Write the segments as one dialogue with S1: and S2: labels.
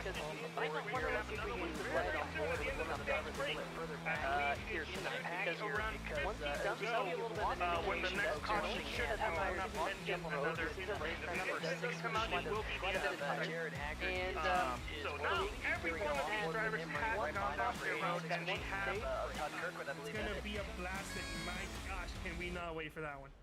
S1: because I don't want to see if we can just let it on board and look on the driver's a little bit further back here tonight because once he's done, there's going to be a little bit of an
S2: when the next caution should have
S1: tires
S2: up
S1: on
S2: engine,
S1: another
S2: another
S1: number 6
S2: come out, it will be
S1: quite a bit of touch. And
S2: so now every one of these drivers has gone down their road and we have
S3: It's gonna be a blast, and my gosh, can we not wait for that one.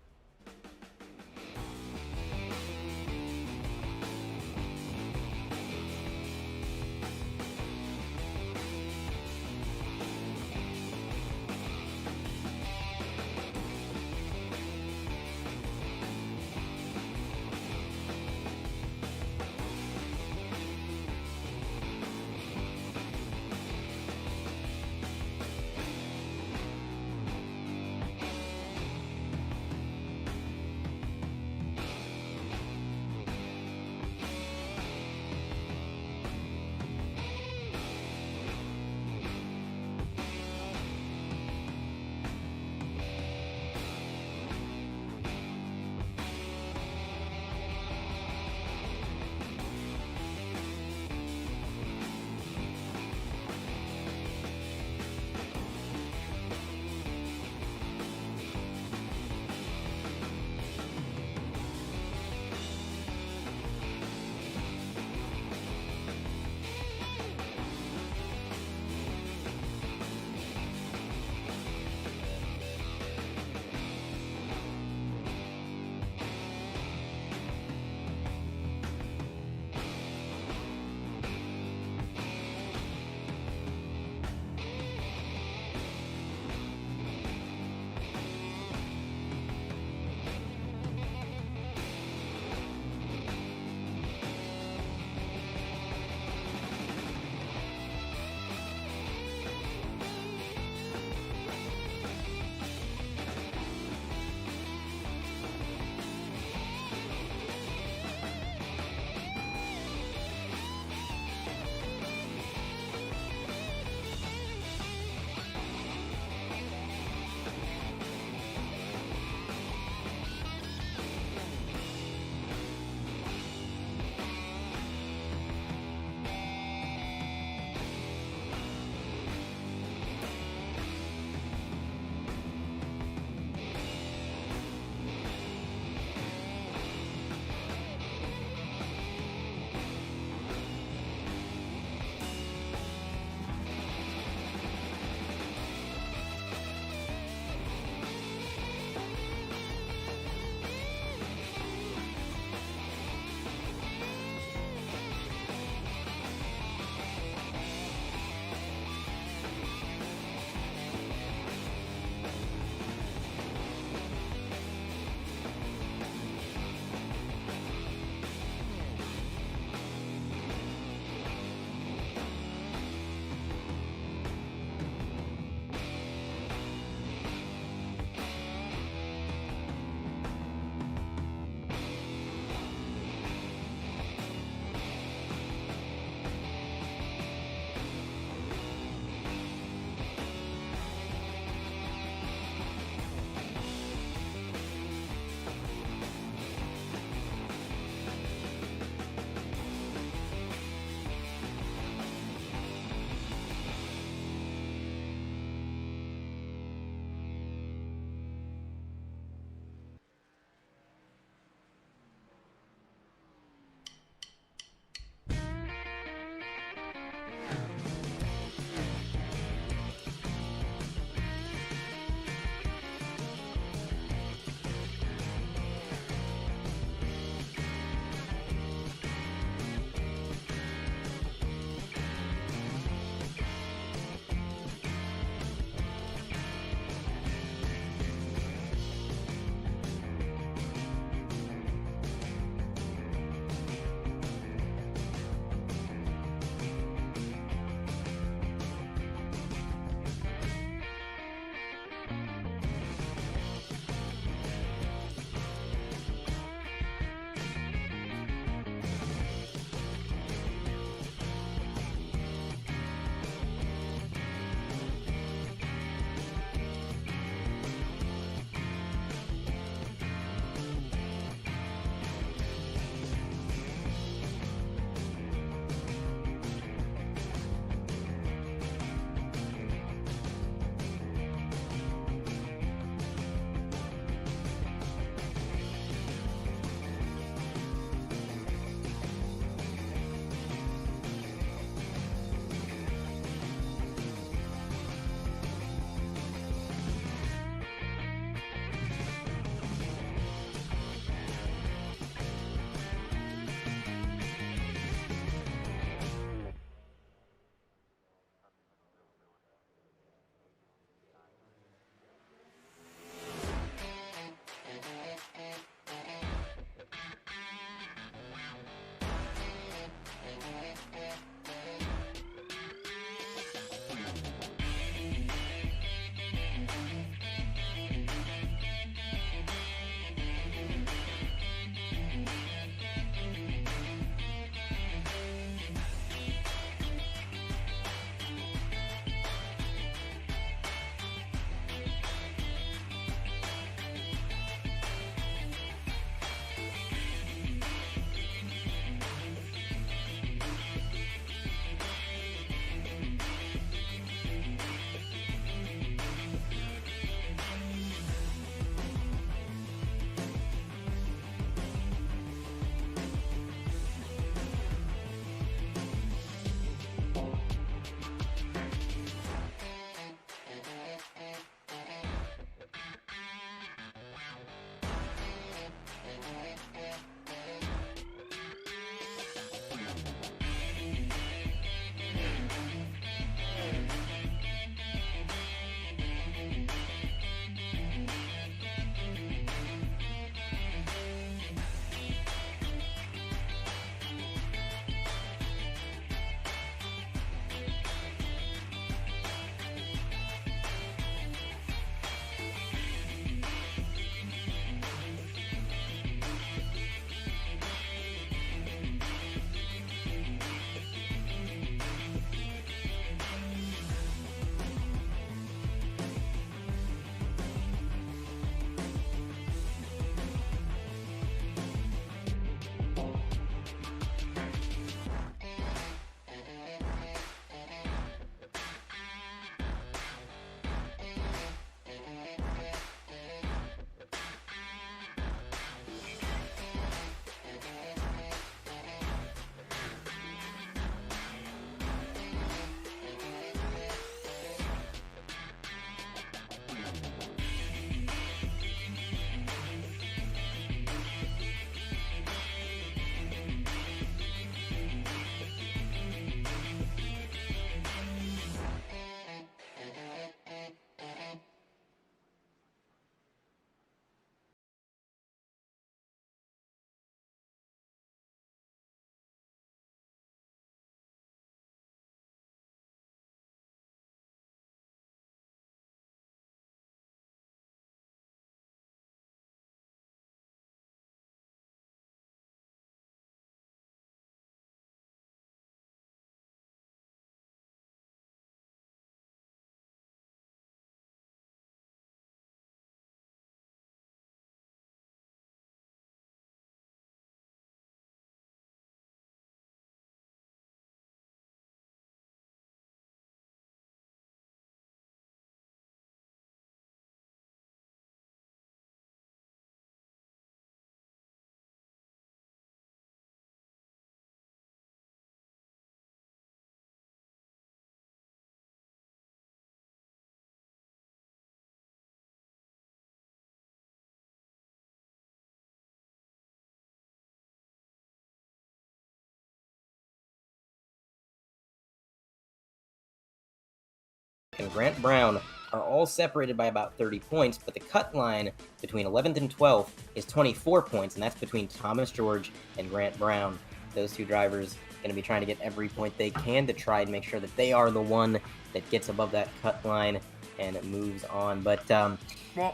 S4: and Grant Brown are all separated by about 30 points, but the cut line between 11th and 12th is 24 points, and that's between Thomas George and Grant Brown. Those two drivers going to be trying to get every point they can to try and make sure that they are the one that gets above that cut line and moves on. But
S3: well,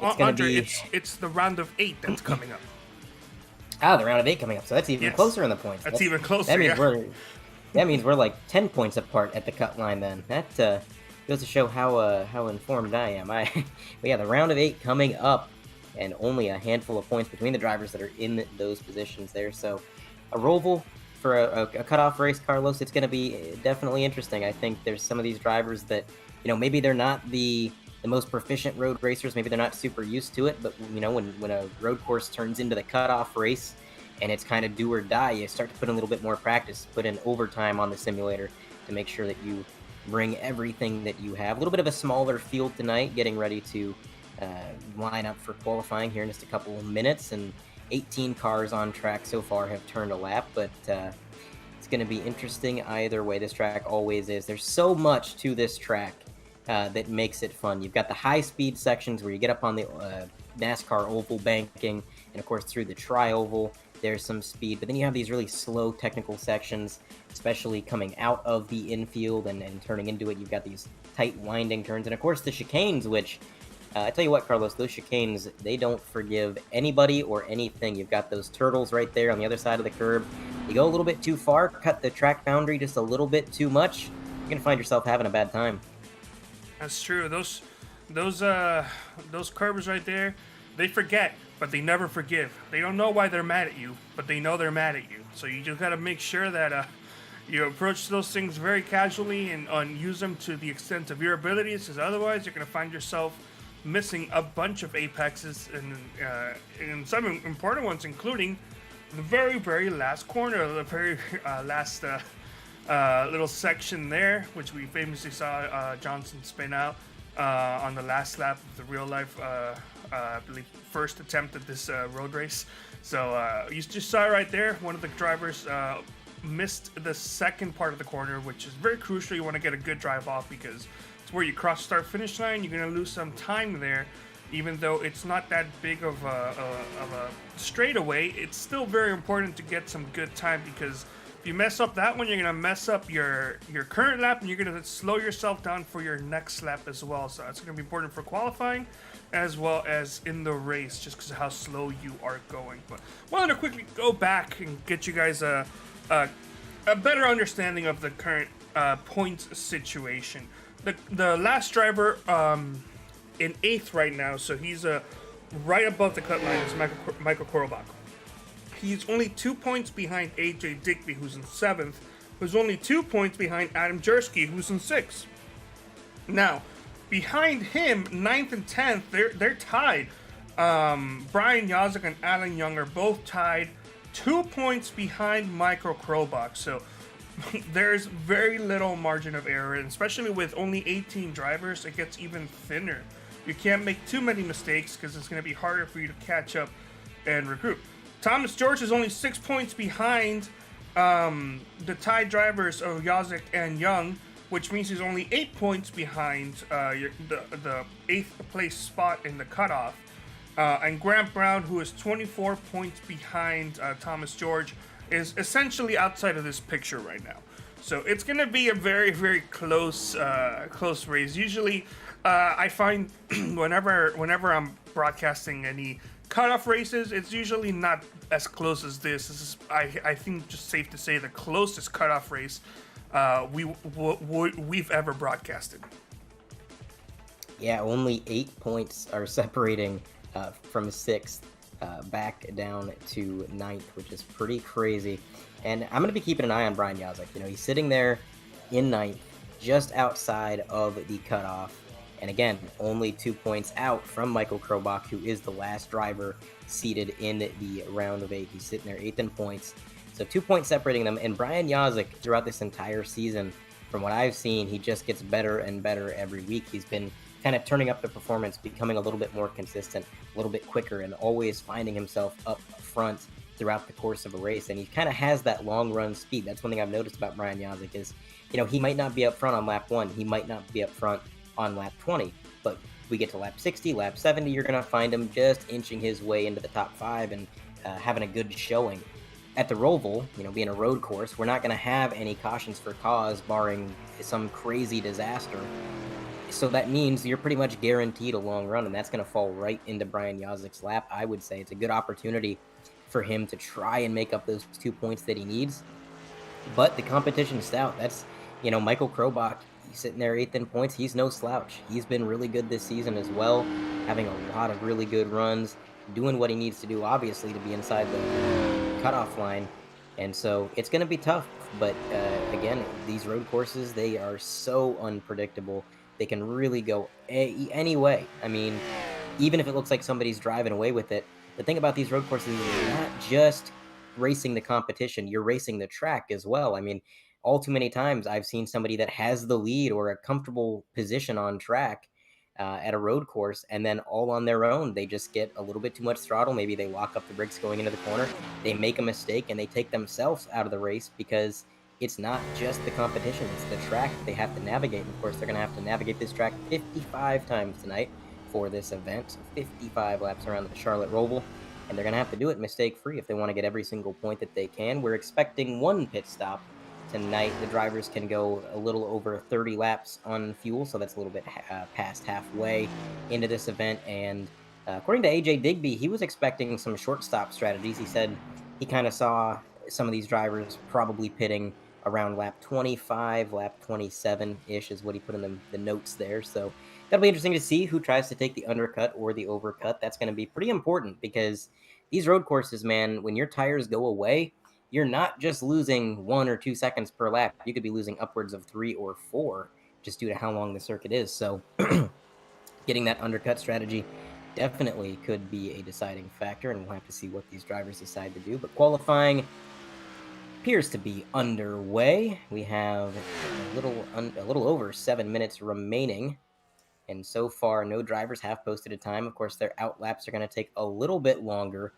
S4: it's going to be...
S3: It's the round of 8 that's coming up.
S4: The round of 8 coming up, so that's even closer in the points.
S3: That's even closer,
S4: that means we're like 10 points apart at the cut line then. That goes to show how informed I am. But yeah, the round of 8 coming up, and only a handful of points between the drivers that are in those positions there. So a roval for a cutoff race, Carlos, it's going to be definitely interesting. I think there's some of these drivers that, maybe they're not the most proficient road racers. Maybe they're not super used to it, but when a road course turns into the cutoff race and it's kind of do or die, you start to put in a little bit more practice, put in overtime on the simulator to make sure that you bring everything that you have. A little bit of a smaller field tonight, getting ready to line up for qualifying here in just a couple of minutes, and 18 cars on track so far have turned a lap, but it's going to be interesting either way. This track always is. There's so much to this track that makes it fun. You've got the high-speed sections where you get up on the NASCAR oval banking, and of course through the tri-oval there's some speed, but then you have these really slow technical sections, especially coming out of the infield and turning into it. You've got these tight winding turns, and of course the chicanes, which I tell you what, Carlos, those chicanes, they don't forgive anybody or anything. You've got those turtles right there on the other side of the curb. You go a little bit too far, cut the track boundary just a little bit too much, you're going to find yourself having a bad time.
S3: That's true. Those curbs right there, they forget, but they never forgive. They don't know why they're mad at you, but they know they're mad at you. So you just got to make sure that you approach those things very casually and use them to the extent of your abilities, because otherwise you're going to find yourself missing a bunch of apexes and some important ones, including the very, very last corner, the very last little section there, which we famously saw Johnson spin out on the last lap of the real life, I believe, first attempt at this road race. So you just saw right there, one of the drivers missed the second part of the corner, which is very crucial. You want to get a good drive off, because it's where you cross start finish line. You're going to lose some time there, even though it's not that big of a straightaway. It's still very important to get some good time, because if you mess up that one, you're going to mess up your current lap, and you're going to slow yourself down for your next lap as well. So that's going to be important for qualifying as well as in the race, just because of how slow you are going. But I wanted to quickly go back and get you guys a better understanding of the current points situation. The last driver in 8th right now, so he's right above the cut line, is Michael Korobach. He's only 2 points behind AJ Digby, who's in 7th, who's only 2 points behind Adam Jersky, who's in 6th. Now, behind him, 9th and 10th, they're tied. Brian Yazek and Alan Young are both tied, 2 points behind Michael Korobach. So there's very little margin of error, and especially with only 18 drivers, it gets even thinner. You can't make too many mistakes, because it's going to be harder for you to catch up and regroup. Thomas George is only 6 points behind the tied drivers of Yazek and Young, which means he's only 8 points behind the 8th place spot in the cutoff. And Grant Brown, who is 24 points behind Thomas George, is essentially outside of this picture right now. So it's going to be a very, very close race. Usually, I find whenever I'm broadcasting any cutoff races, it's usually not as close as this. This is, I think, just safe to say, the closest cutoff race we've ever broadcasted.
S4: Yeah, only 8 points are separating from 6th back down to 9th, which is pretty crazy. And I'm going to be keeping an eye on Brian Yazek. He's sitting there in 9th, just outside of the cutoff. And again, only 2 points out from Michael Korobach, who is the last driver seated in the round of 8. He's sitting there 8th in points. So 2 points separating them. And Brian Yazek, throughout this entire season, from what I've seen, he just gets better and better every week. He's been kind of turning up the performance, becoming a little bit more consistent, a little bit quicker, and always finding himself up front throughout the course of a race. And he kind of has that long run speed. That's one thing I've noticed about Brian Yazek is, he might not be up front on lap 1. He might not be up front on lap 20. But we get to lap 60, lap 70, you're going to find him just inching his way into the top 5 and having a good showing. At the Roval, being a road course, we're not going to have any cautions for cause barring some crazy disaster. So that means you're pretty much guaranteed a long run, and that's going to fall right into Brian Yazik's lap. I would say it's a good opportunity for him to try and make up those 2 points that he needs. But the competition's stout. That's, Michael Krobach, he's sitting there 8th in points. He's no slouch. He's been really good this season as well, having a lot of really good runs, doing what he needs to do, obviously, to be inside the cutoff line. And so it's going to be tough. But again, these road courses, they are so unpredictable. They can really go any way. I mean, even if it looks like somebody's driving away with it, the thing about these road courses is you're not just racing the competition, you're racing the track as well. I mean, all too many times I've seen somebody that has the lead or a comfortable position on track at a road course, and then all on their own, they just get a little bit too much throttle. Maybe they lock up the brakes going into the corner, they make a mistake, and they take themselves out of the race because it's not just the competition, it's the track they have to navigate. And of course, they're going to have to navigate this track 55 times tonight for this event, so 55 laps around the Charlotte Roval, and they're going to have to do it mistake-free if they want to get every single point that they can. We're expecting 1 pit stop tonight. The drivers can go a little over 30 laps on fuel, so that's a little bit past halfway into this event. And according to AJ Digby, he was expecting some short stop strategies. He said he kind of saw some of these drivers probably pitting around lap 25, lap 27-ish is what he put in the notes there. So that'll be interesting to see who tries to take the undercut or the overcut. That's going to be pretty important because these road courses, man, when your tires go away, you're not just losing 1 or 2 seconds per lap. You could be losing upwards of 3 or 4 just due to how long the circuit is. So getting that undercut strategy definitely could be a deciding factor, and we'll have to see what these drivers decide to do. But qualifying appears to be underway. We have a little over 7 minutes remaining, and so far no drivers have posted a time. Of course, their out laps are going to take a little bit longer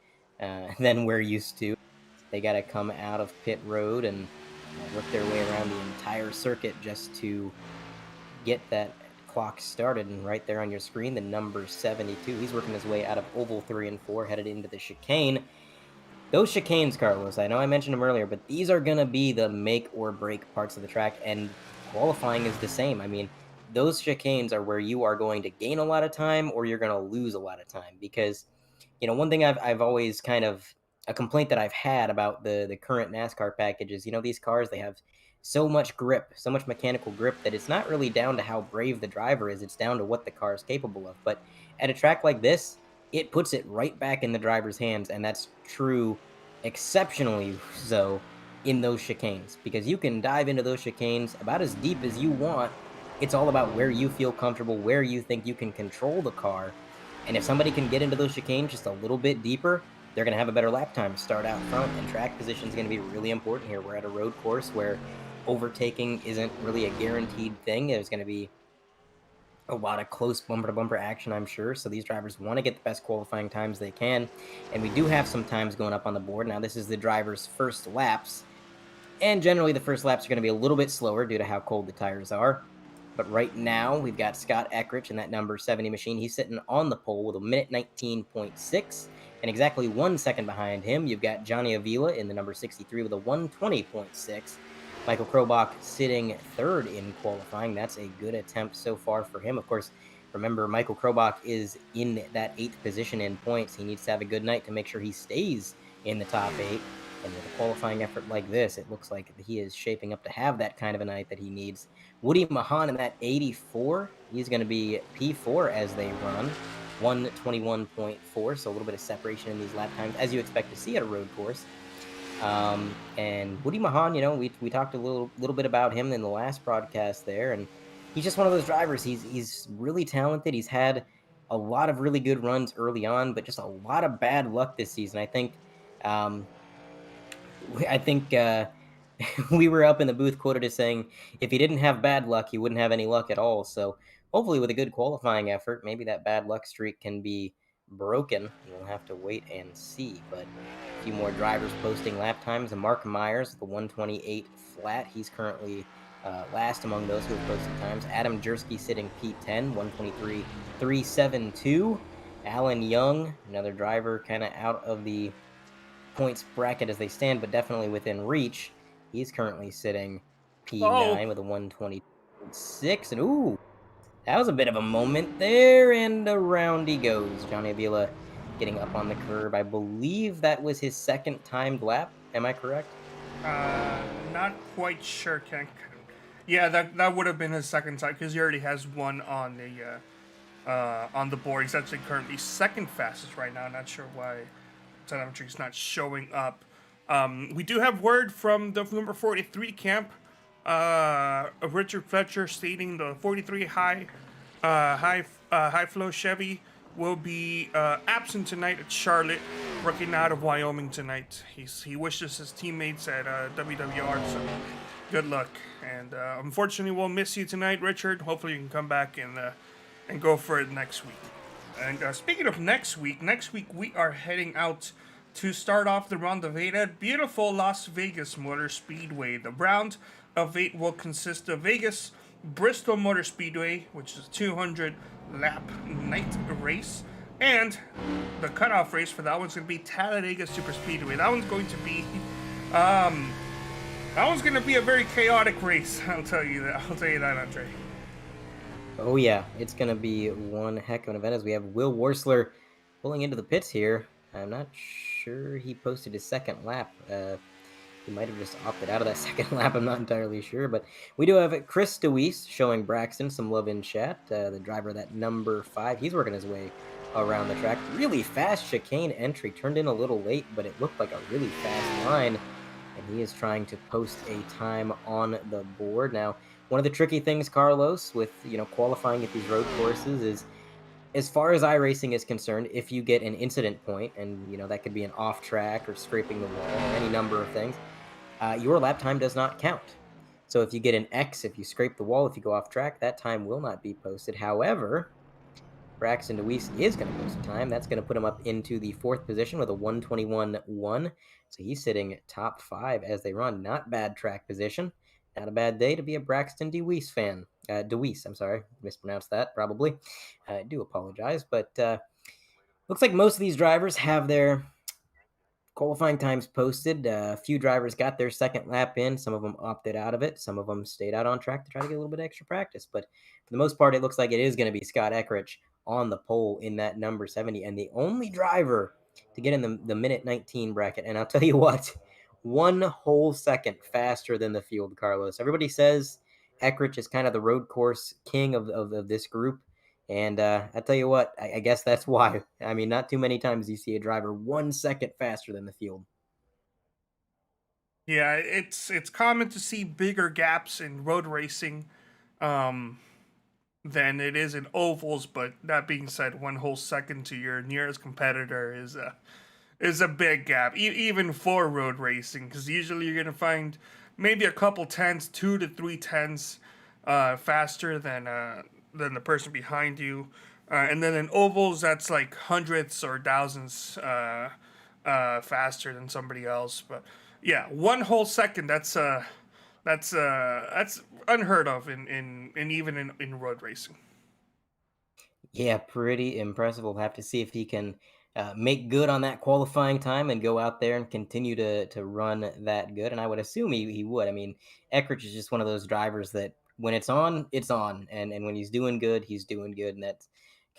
S4: than we're used to. They got to come out of pit road and work their way around the entire circuit just to get that clock started. And right there on your screen, the number 72, he's working his way out of oval 3 and 4, headed into the chicane. Those chicanes, Carlos, I know I mentioned them earlier, but these are going to be the make or break parts of the track, and qualifying is the same. I mean, those chicanes are where you are going to gain a lot of time or you're going to lose a lot of time, because, one thing I've always kind of, a complaint that I've had about the current NASCAR packages, these cars, they have so much grip, so much mechanical grip, that it's not really down to how brave the driver is, it's down to what the car is capable of. But at a track like this, it puts it right back in the driver's hands, and that's true exceptionally so in those chicanes, because you can dive into those chicanes about as deep as you want. It's all about where you feel comfortable, where you think you can control the car, and if somebody can get into those chicanes just a little bit deeper, they're going to have a better lap time, start out front, and track position is going to be really important here. We're at a road course where overtaking isn't really a guaranteed thing. There's going to be a lot of close bumper-to-bumper action, I'm sure, so these drivers want to get the best qualifying times they can, and we do have some times going up on the board. Now, this is the drivers' first laps, and generally the first laps are going to be a little bit slower due to how cold the tires are. But right now, we've got Scott Eckrich in that number 70 machine. He's sitting on the pole with a minute 19.6, and exactly 1 second behind him, you've got Johnny Avila in the number 63 with a 120.6. Michael Krobach sitting third in qualifying. That's a good attempt so far for him. Of course, remember, Michael Krobach is in that 8th position in points. He needs to have a good night to make sure he stays in the top 8. And with a qualifying effort like this, it looks like he is shaping up to have that kind of a night that he needs. Woody Mahan in that 84. He's going to be P4 as they run. 121.4, so a little bit of separation in these lap times, as you expect to see at a road course. And Woody Mahan, we talked a little bit about him in the last broadcast there, and he's just one of those drivers. He's really talented. He's had a lot of really good runs early on, but just a lot of bad luck this season. I think we were up in the booth quoted as saying, if he didn't have bad luck, he wouldn't have any luck at all. So hopefully with a good qualifying effort, maybe that bad luck streak can be broken. We'll have to wait and see. But a few more drivers posting lap times. And Mark Myers, the 128 flat, he's currently Last among those who have posted times, Adam Jersky sitting P10, 123.372. Alan Young, another driver kind of out of the points bracket as they stand, but definitely within reach. He's currently sitting P9 with a 120.6. And ooh, that was a bit of a moment there, and around he goes. Johnny Avila getting up on the curb. I believe that was his second timed lap. Am I correct?
S3: Not quite sure. Yeah, that would have been his second time because he already has one on the board. He's actually currently second fastest right now. Not sure why telemetry's not showing up. We do have word from the number 43 camp. Richard Fletcher stating the 43 high flow Chevy will be absent tonight at Charlotte, working out of Wyoming tonight. He wishes his teammates at WWR some good luck, and unfortunately we'll miss you tonight, Richard. Hopefully you can come back and go for it next week. And speaking of next week we are heading out to start off the round of 8 at beautiful Las Vegas Motor Speedway. The round of 8 will consist of Vegas, Bristol Motor Speedway, which is a 200 lap night race, and the cutoff race for that one's going to be Talladega Super Speedway. That one's going to be a very chaotic race. I'll tell you that, Andre.
S4: Oh yeah, it's going to be one heck of an event as we have Will Worsler pulling into the pits here. I'm not sure he posted his second lap. He might have just opted out of that second lap. I'm not entirely sure. But we do have Chris DeWeese showing Braxton some love in chat. The driver of that number 5. He's working his way around the track. Really fast chicane entry. Turned in a little late, but it looked like a really fast line. And he is trying to post a time on the board. Now, one of the tricky things, Carlos, with qualifying at these road courses is, as far as iRacing is concerned, if you get an incident point, and that could be an off track or scraping the wall or any number of things, your lap time does not count. So if you get an X, if you scrape the wall, if you go off track, that time will not be posted. However, Braxton DeWeese is going to post a time. That's going to put him up into the 4th position with a 121.1. So he's sitting top 5 as they run. Not bad track position. Not a bad day to be a Braxton DeWeese fan. DeWeese, I'm sorry. Mispronounced that, probably. I do apologize. But looks like most of these drivers have their qualifying times posted. A few drivers got their second lap in. Some of them opted out of it. Some of them stayed out on track to try to get a little bit of extra practice. But for the most part, it looks like it is going to be Scott Eckrich on the pole in that number 70. And the only driver to get in the minute 19 bracket. And I'll tell you what, 1 whole second faster than the field, Carlos. Everybody says Eckrich is kind of the road course king of this group. And I tell you what, I guess that's why. I mean, not too many times you see a driver 1 second faster than the field.
S3: Yeah, it's common to see bigger gaps in road racing than it is in ovals. But that being said, 1 whole second to your nearest competitor is a big gap, even for road racing, because usually you're gonna find maybe a couple tenths, 2 to 3 tenths faster than the person behind you, and then in ovals that's like hundredths or thousands faster than somebody else. But yeah, 1 whole second, that's unheard of in even in road racing.
S4: Yeah, pretty impressive. We'll have to see if he can make good on that qualifying time and go out there and continue to run that good. And I would assume he would. I mean, Eckrich is just one of those drivers that when it's on, it's on. And when he's doing good, he's doing good. And that's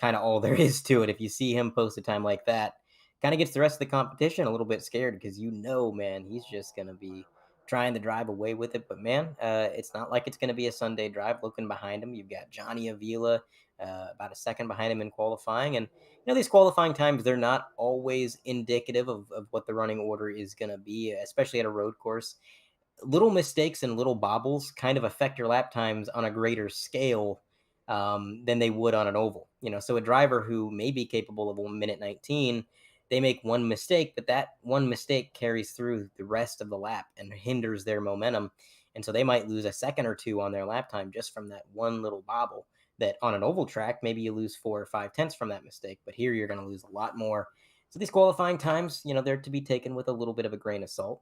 S4: kind of all there is to it. If you see him post a time like that, kind of gets the rest of the competition a little bit scared because man, he's just going to be trying to drive away with it. But man, it's not like it's going to be a Sunday drive. Looking behind him, you've got Johnny Avila about a second behind him in qualifying. And these qualifying times, they're not always indicative of what the running order is going to be, especially at a road course. Little mistakes and little bobbles kind of affect your lap times on a greater scale than they would on an oval. So a driver who may be capable of 1 minute 19, they make one mistake, but that one mistake carries through the rest of the lap and hinders their momentum. And so they might lose a second or 2 on their lap time just from that one little bobble. That on an oval track, maybe you lose 4 or 5 tenths from that mistake, but here you're going to lose a lot more. So these qualifying times, they're to be taken with a little bit of a grain of salt.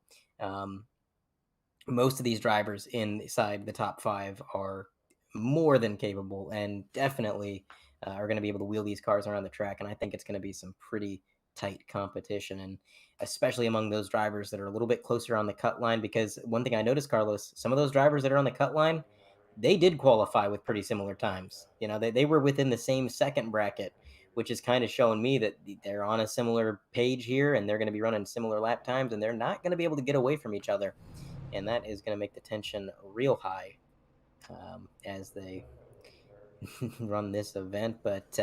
S4: most of these drivers inside the top 5 are more than capable and definitely are going to be able to wheel these cars around the track. And I think it's going to be some pretty tight competition, and especially among those drivers that are a little bit closer on the cut line. Because one thing I noticed, Carlos, some of those drivers that are on the cut line, they did qualify with pretty similar times. You know, they were within the same second bracket, which is kind of showing me that they're on a similar page here and they're going to be running similar lap times, and they're not going to be able to get away from each other. And that is going to make the tension real high as they run this event. But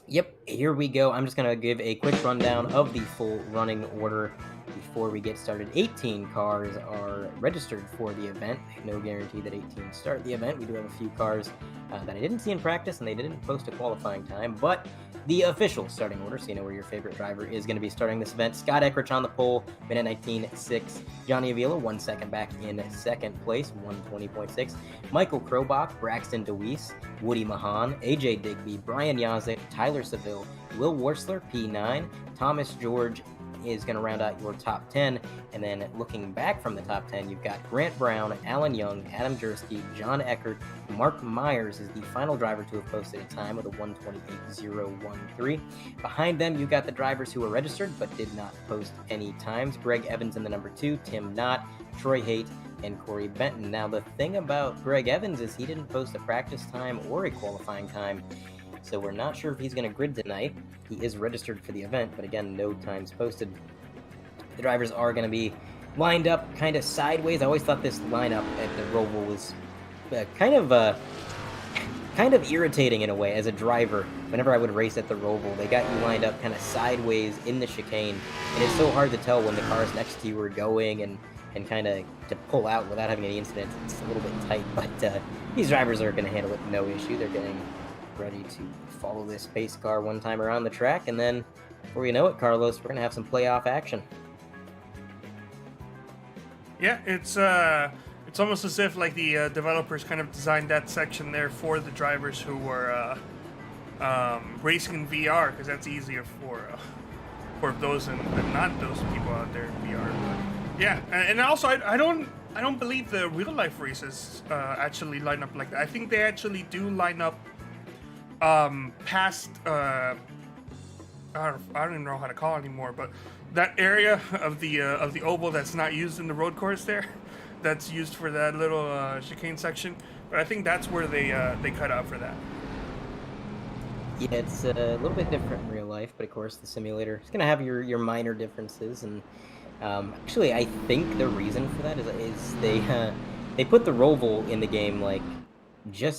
S4: yep, here we go. I'm just going to give a quick rundown of the full running order before we get started. 18 cars are registered for the event. No guarantee that 18 start the event. We do have a few cars that I didn't see in practice, and they didn't post a qualifying time, but the official starting order, so you know where your favorite driver is going to be starting this event. Scott Eckrich on the pole, minute 19.6. Johnny Avila, 1 second back in second place, 120.6. Michael Krobach, Braxton DeWeese, Woody Mahan, AJ Digby, Brian Yazik, Tyler Seville, Will Worsler, P9, Thomas George is going to round out your top 10. And then looking back from the top 10, you've got Grant Brown, Alan Young, Adam Jersky, John Eckert, Mark Myers is the final driver to have posted a time with a 128.013. Behind them, you've got the drivers who were registered but did not post any times. Greg Evans in the number 2, Tim Knott, Troy Haight, and Corey Benton. Now, the thing about Greg Evans is he didn't post a practice time or a qualifying time, so we're not sure if he's going to grid tonight. He is registered for the event, but again, no times posted. The drivers are going to be lined up kind of sideways. I always thought this lineup at the Roval was kind of irritating in a way as a driver. Whenever I would race at the Roval, they got you lined up kind of sideways in the chicane, and it's so hard to tell when the cars next to you are going and kind of to pull out without having any incidents. It's a little bit tight, but these drivers are going to handle it no issue. They're getting ready to follow this pace car one time around the track, and then before you know it, Carlos, we're going to have some playoff action.
S3: Yeah, it's almost as if like the developers kind of designed that section there for the drivers who were racing in VR, because that's easier for those and not those people out there in VR. But yeah, and also I don't believe the real life races actually line up like that. I think they actually do line up past I don't even know how to call it anymore, but that area of the oval that's not used in the road course there, that's used for that little chicane section. But I think that's where they cut out for that.
S4: Yeah, it's a little bit different in real life, but of course the simulator is going to have your minor differences. And actually, I think the reason for that is they put the Roval in the game like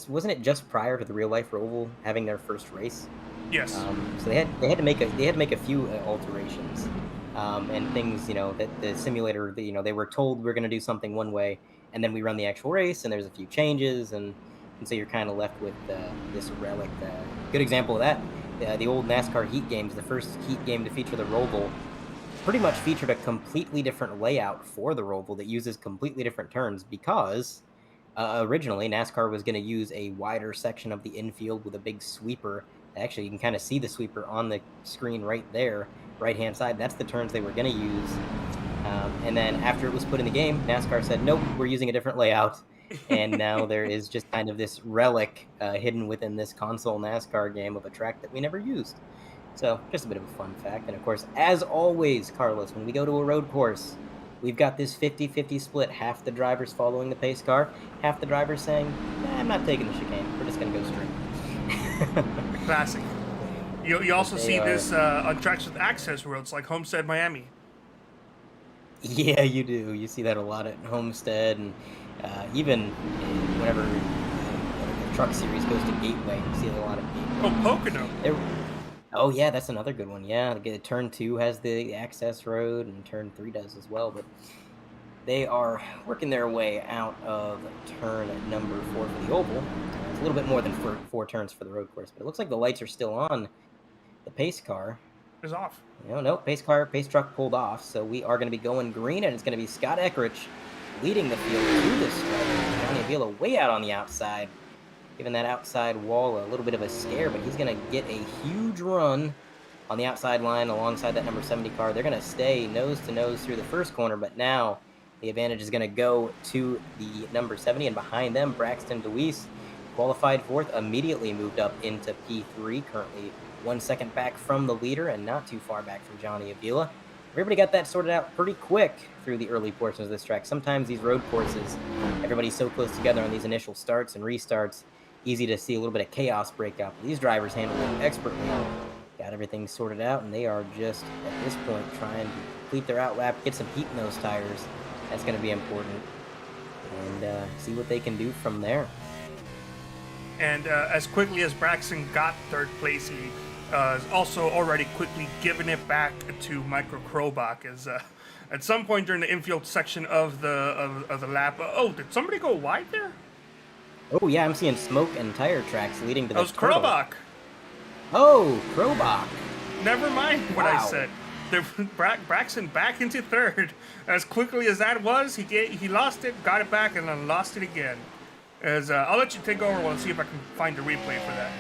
S4: wasn't it just prior to the real life Roval having their first race?
S3: Yes.
S4: So they had to make a few alterations and things, you know, that the simulator, you know, they were told we're going to do something one way, and then we run the actual race, and there's a few changes, and so you're kind of left with this relic. Good example of that, the old NASCAR Heat games, the first Heat game to feature the Roval, pretty much featured a completely different layout for the Roval that uses completely different turns because originally NASCAR was going to use a wider section of the infield with a big sweeper. Actually, you can kind of see the sweeper on the screen right there, right-hand side. That's the turns they were going to use. And then after it was put in the game, NASCAR said, nope, we're using a different layout. And now there is just kind of this relic hidden within this console NASCAR game of a track that we never used. So just a bit of a fun fact. And of course, as always, Carlos, when we go to a road course, we've got this 50-50 split. Half the drivers following the pace car, half the drivers saying, nah, I'm not taking the chicane. We're just going to go straight.
S3: Classic. You also see this on tracks with access roads like Homestead, Miami.
S4: Yeah, you do. You see that a lot at Homestead, and even whenever the truck series goes to Gateway, you see a lot of Gateway.
S3: Oh, Pocono.
S4: Oh, yeah, that's another good one. Yeah, Turn 2 has the access road, and Turn 3 does as well. But they are working their way out of turn number 4 for the oval. It's a little bit more than four turns for the road course, but it looks like the lights are still on. The pace car
S3: is off.
S4: No, pace truck pulled off, so we are going to be going green, and it's going to be Scott Eckrich leading the field through this stretch. Johnny Avila way out on the outside, giving that outside wall a little bit of a scare, but he's going to get a huge run on the outside line alongside that number 70 car. They're going to stay nose to nose through the first corner, but now The advantage is going to go to the number 70, and behind them, Braxton DeWeese, qualified fourth, immediately moved up into P3, currently 1 second back from the leader and not too far back from Johnny Avila. Everybody got that sorted out pretty quick through the early portions of this track. Sometimes these road courses, everybody's so close together on these initial starts and restarts, easy to see a little bit of chaos break out. These drivers handled it expertly, got everything sorted out, and they are just, at this point, trying to complete their outlap, get some heat in those tires. That's going to be important, and see what they can do from there.
S3: And as quickly as Braxton got third place, he also already quickly given it back to Michael Krobach. As at some point during the infield section of the lap, oh, did somebody go wide there?
S4: Oh yeah, I'm seeing smoke and tire tracks leading to the.
S3: That was Krobach.
S4: Oh, Krobach.
S3: Never mind what I said. Braxton back into third. As quickly as that was, he lost it, got it back, and then lost it again. As I'll let you take over and see if I can find a replay for that.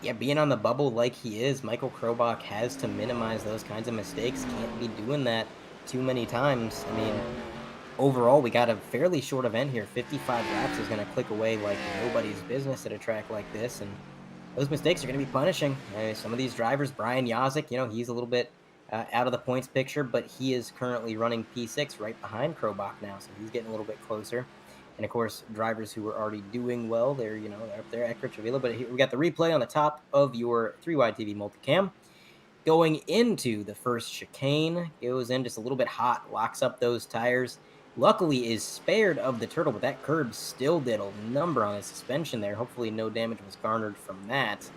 S4: Yeah, being on the bubble like he is, Michael Krobach has to minimize those kinds of mistakes. Can't be doing that too many times. I mean, overall, we got a fairly short event here. 55 laps is going to click away like nobody's business at a track like this, and those mistakes are going to be punishing. Some of these drivers, Brian Yazik, he's a little bit out of the points picture, but he is currently running P6 right behind Krobach now, so he's getting a little bit closer. And of course, drivers who are already doing well, they're they're up there, Eckrich, Avila. But here we got the replay on the top of your 3-wide TV multicam. Going into the first chicane, goes in just a little bit hot, locks up those tires. Luckily is spared of the turtle, but that curb still did a number on his suspension there. Hopefully no damage was garnered from that.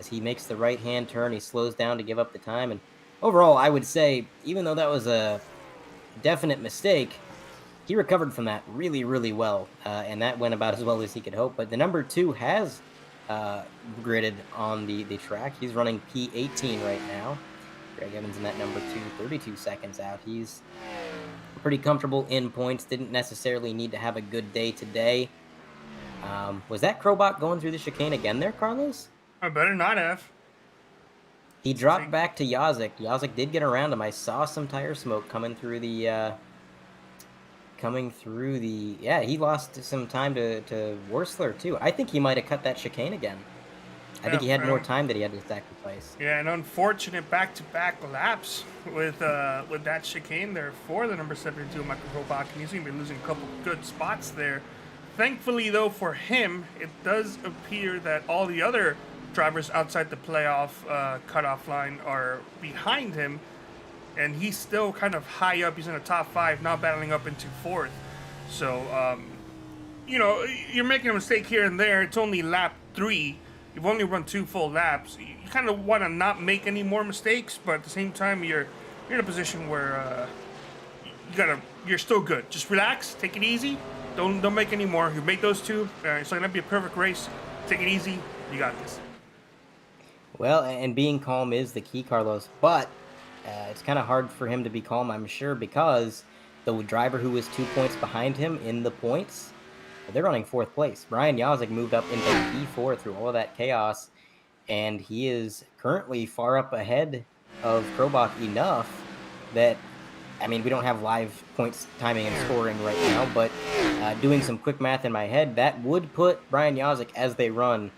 S4: As he makes the right-hand turn, he slows down to give up the time. And overall, I would say, even though that was a definite mistake, he recovered from that really, really well, and that went about as well as he could hope. But the number 2 has gridded on the track. He's running P18 right now. Greg Evans in that number 2, 32 seconds out. He's pretty comfortable in points. Didn't necessarily need to have a good day today. Was that Krobach going through the chicane again there, Carlos?
S3: I better not have.
S4: He dropped back to Yazik. Yazik did get around him. I saw some tire smoke coming through the... yeah, he lost some time to Wursler, too. I think he might have cut that chicane again. I think he had more time that he had to sacrifice.
S3: Yeah, an unfortunate back-to-back laps with that chicane there for the number 72, Michael Krobach, and he's going to be losing a couple good spots there. Thankfully, though, for him, it does appear that all the other drivers outside the playoff cutoff line are behind him, and he's still kind of high up. He's in the top 5, now battling up into 4th. So, you're making a mistake here and there. It's only lap 3. You've only run 2 full laps. You kind of want to not make any more mistakes, but at the same time, you're in a position where you're still good. Just relax, take it easy. Don't make any more. You make those 2. It's going to be a perfect race. Take it easy. You got this.
S4: Well, and being calm is the key, Carlos. But it's kind of hard for him to be calm, I'm sure, because the driver who was 2 points behind him in the points, they're running 4th place. Brian Yazik moved up into P4 through all of that chaos, and he is currently far up ahead of Krobach enough that, I mean, we don't have live points timing and scoring right now, but doing some quick math in my head, that would put Brian Yazik, as they run,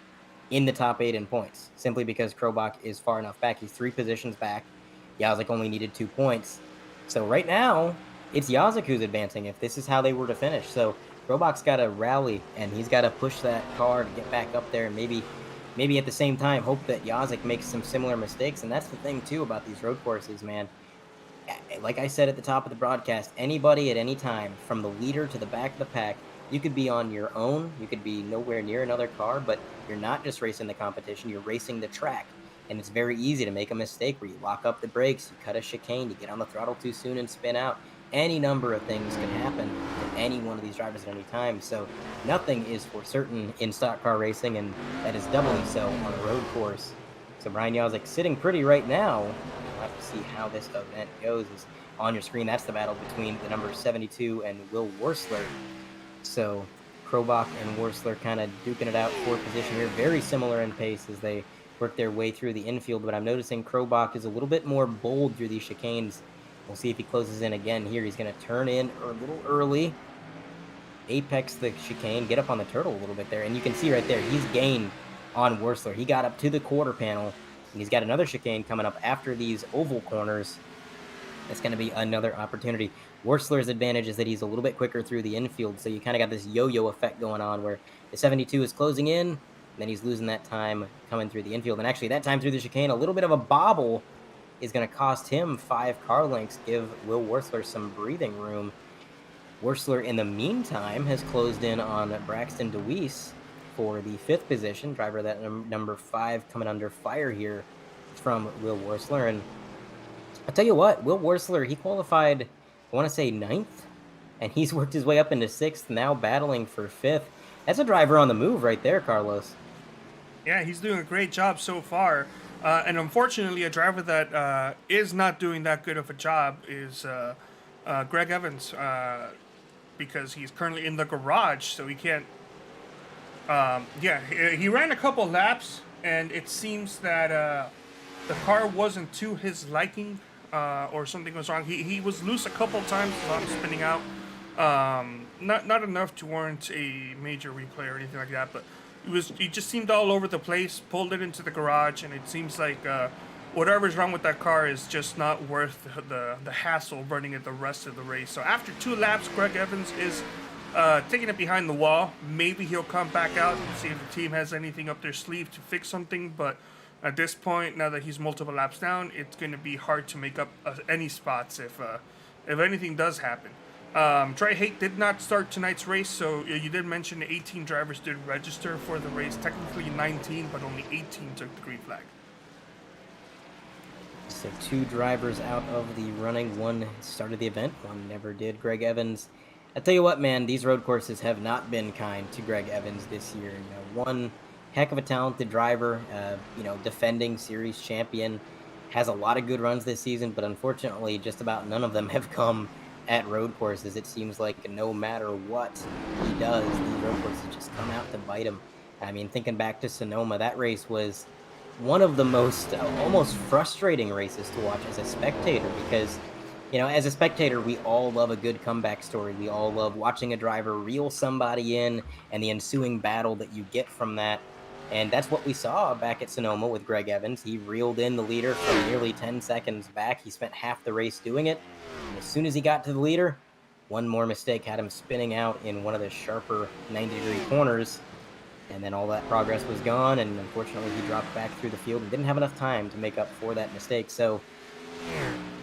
S4: in the top 8 in points, simply because Krobach is far enough back. He's 3 positions back. Yazik only needed 2 points. So right now, it's Yazik who's advancing if this is how they were to finish. So Krobach's got to rally, and he's got to push that car to get back up there, and maybe at the same time hope that Yazik makes some similar mistakes. And that's the thing, too, about these road courses, man. Like I said at the top of the broadcast, anybody at any time, from the leader to the back of the pack, you could be on your own, you could be nowhere near another car, but you're not just racing the competition, you're racing the track. And it's very easy to make a mistake where you lock up the brakes, you cut a chicane, you get on the throttle too soon and spin out. Any number of things can happen to any one of these drivers at any time. So nothing is for certain in stock car racing, and that is doubly so on a road course. So Brian Yazik sitting pretty right now. We'll have to see how this event goes. Is on your screen, that's the battle between the number 72 and Will Wursler. So Krobach and Wursler kind of duking it out for position here. Very similar in pace as they work their way through the infield, but I'm noticing Krobach is a little bit more bold through these chicanes We'll see if he closes in again here. He's going to turn in a little early. Apex the chicane, get up on the turtle a little bit there. And you can see right there, he's gained on Wursler. He got up to the quarter panel, and he's got another chicane coming up after these oval corners. That's going to be another opportunity. Wursler's advantage is that he's a little bit quicker through the infield, so you kind of got this yo-yo effect going on where the 72 is closing in, and then he's losing that time coming through the infield. And actually, that time through the chicane, a little bit of a bobble is going to cost him 5 car lengths, give Will Wursler some breathing room. Wursler, in the meantime, has closed in on Braxton DeWeese for the 5th position. Driver that number 5 coming under fire here from Will Wursler. And I'll tell you what, Will Wursler, he qualified, I want to say 9th, and he's worked his way up into 6th, now battling for 5th. That's a driver on the move right there, Carlos.
S3: Yeah, he's doing a great job so far. And unfortunately, a driver that is not doing that good of a job is Greg Evans, because he's currently in the garage, so he can't... he ran a couple laps, and it seems that the car wasn't to his liking, or something was wrong. He was loose a couple times while I'm spinning out. Not enough to warrant a major replay or anything like that, but he just seemed all over the place, pulled it into the garage, and it seems like whatever's wrong with that car is just not worth the hassle running it the rest of the race. So after 2 laps, Greg Evans is taking it behind the wall. Maybe he'll come back out and see if the team has anything up their sleeve to fix something, but at this point, now that he's multiple laps down, it's going to be hard to make up any spots if anything does happen. Trey Haight did not start tonight's race, so you did mention 18 drivers did register for the race. Technically 19, but only 18 took the green flag.
S4: So 2 drivers out of the running. 1 started the event, 1 never did. Greg Evans. I tell you what, man, these road courses have not been kind to Greg Evans this year. One heck of a talented driver, defending series champion, has a lot of good runs this season, but unfortunately, just about none of them have come at road courses. It seems like no matter what he does, these road courses just come out to bite him. I mean, thinking back to Sonoma, that race was one of the most almost frustrating races to watch as a spectator because, as a spectator, we all love a good comeback story. We all love watching a driver reel somebody in and the ensuing battle that you get from that. And that's what we saw back at Sonoma with Greg Evans. He reeled in the leader from nearly 10 seconds back. He spent half the race doing it. And as soon as he got to the leader, one more mistake had him spinning out in one of the sharper 90-degree corners. And then all that progress was gone, and unfortunately he dropped back through the field and didn't have enough time to make up for that mistake. So,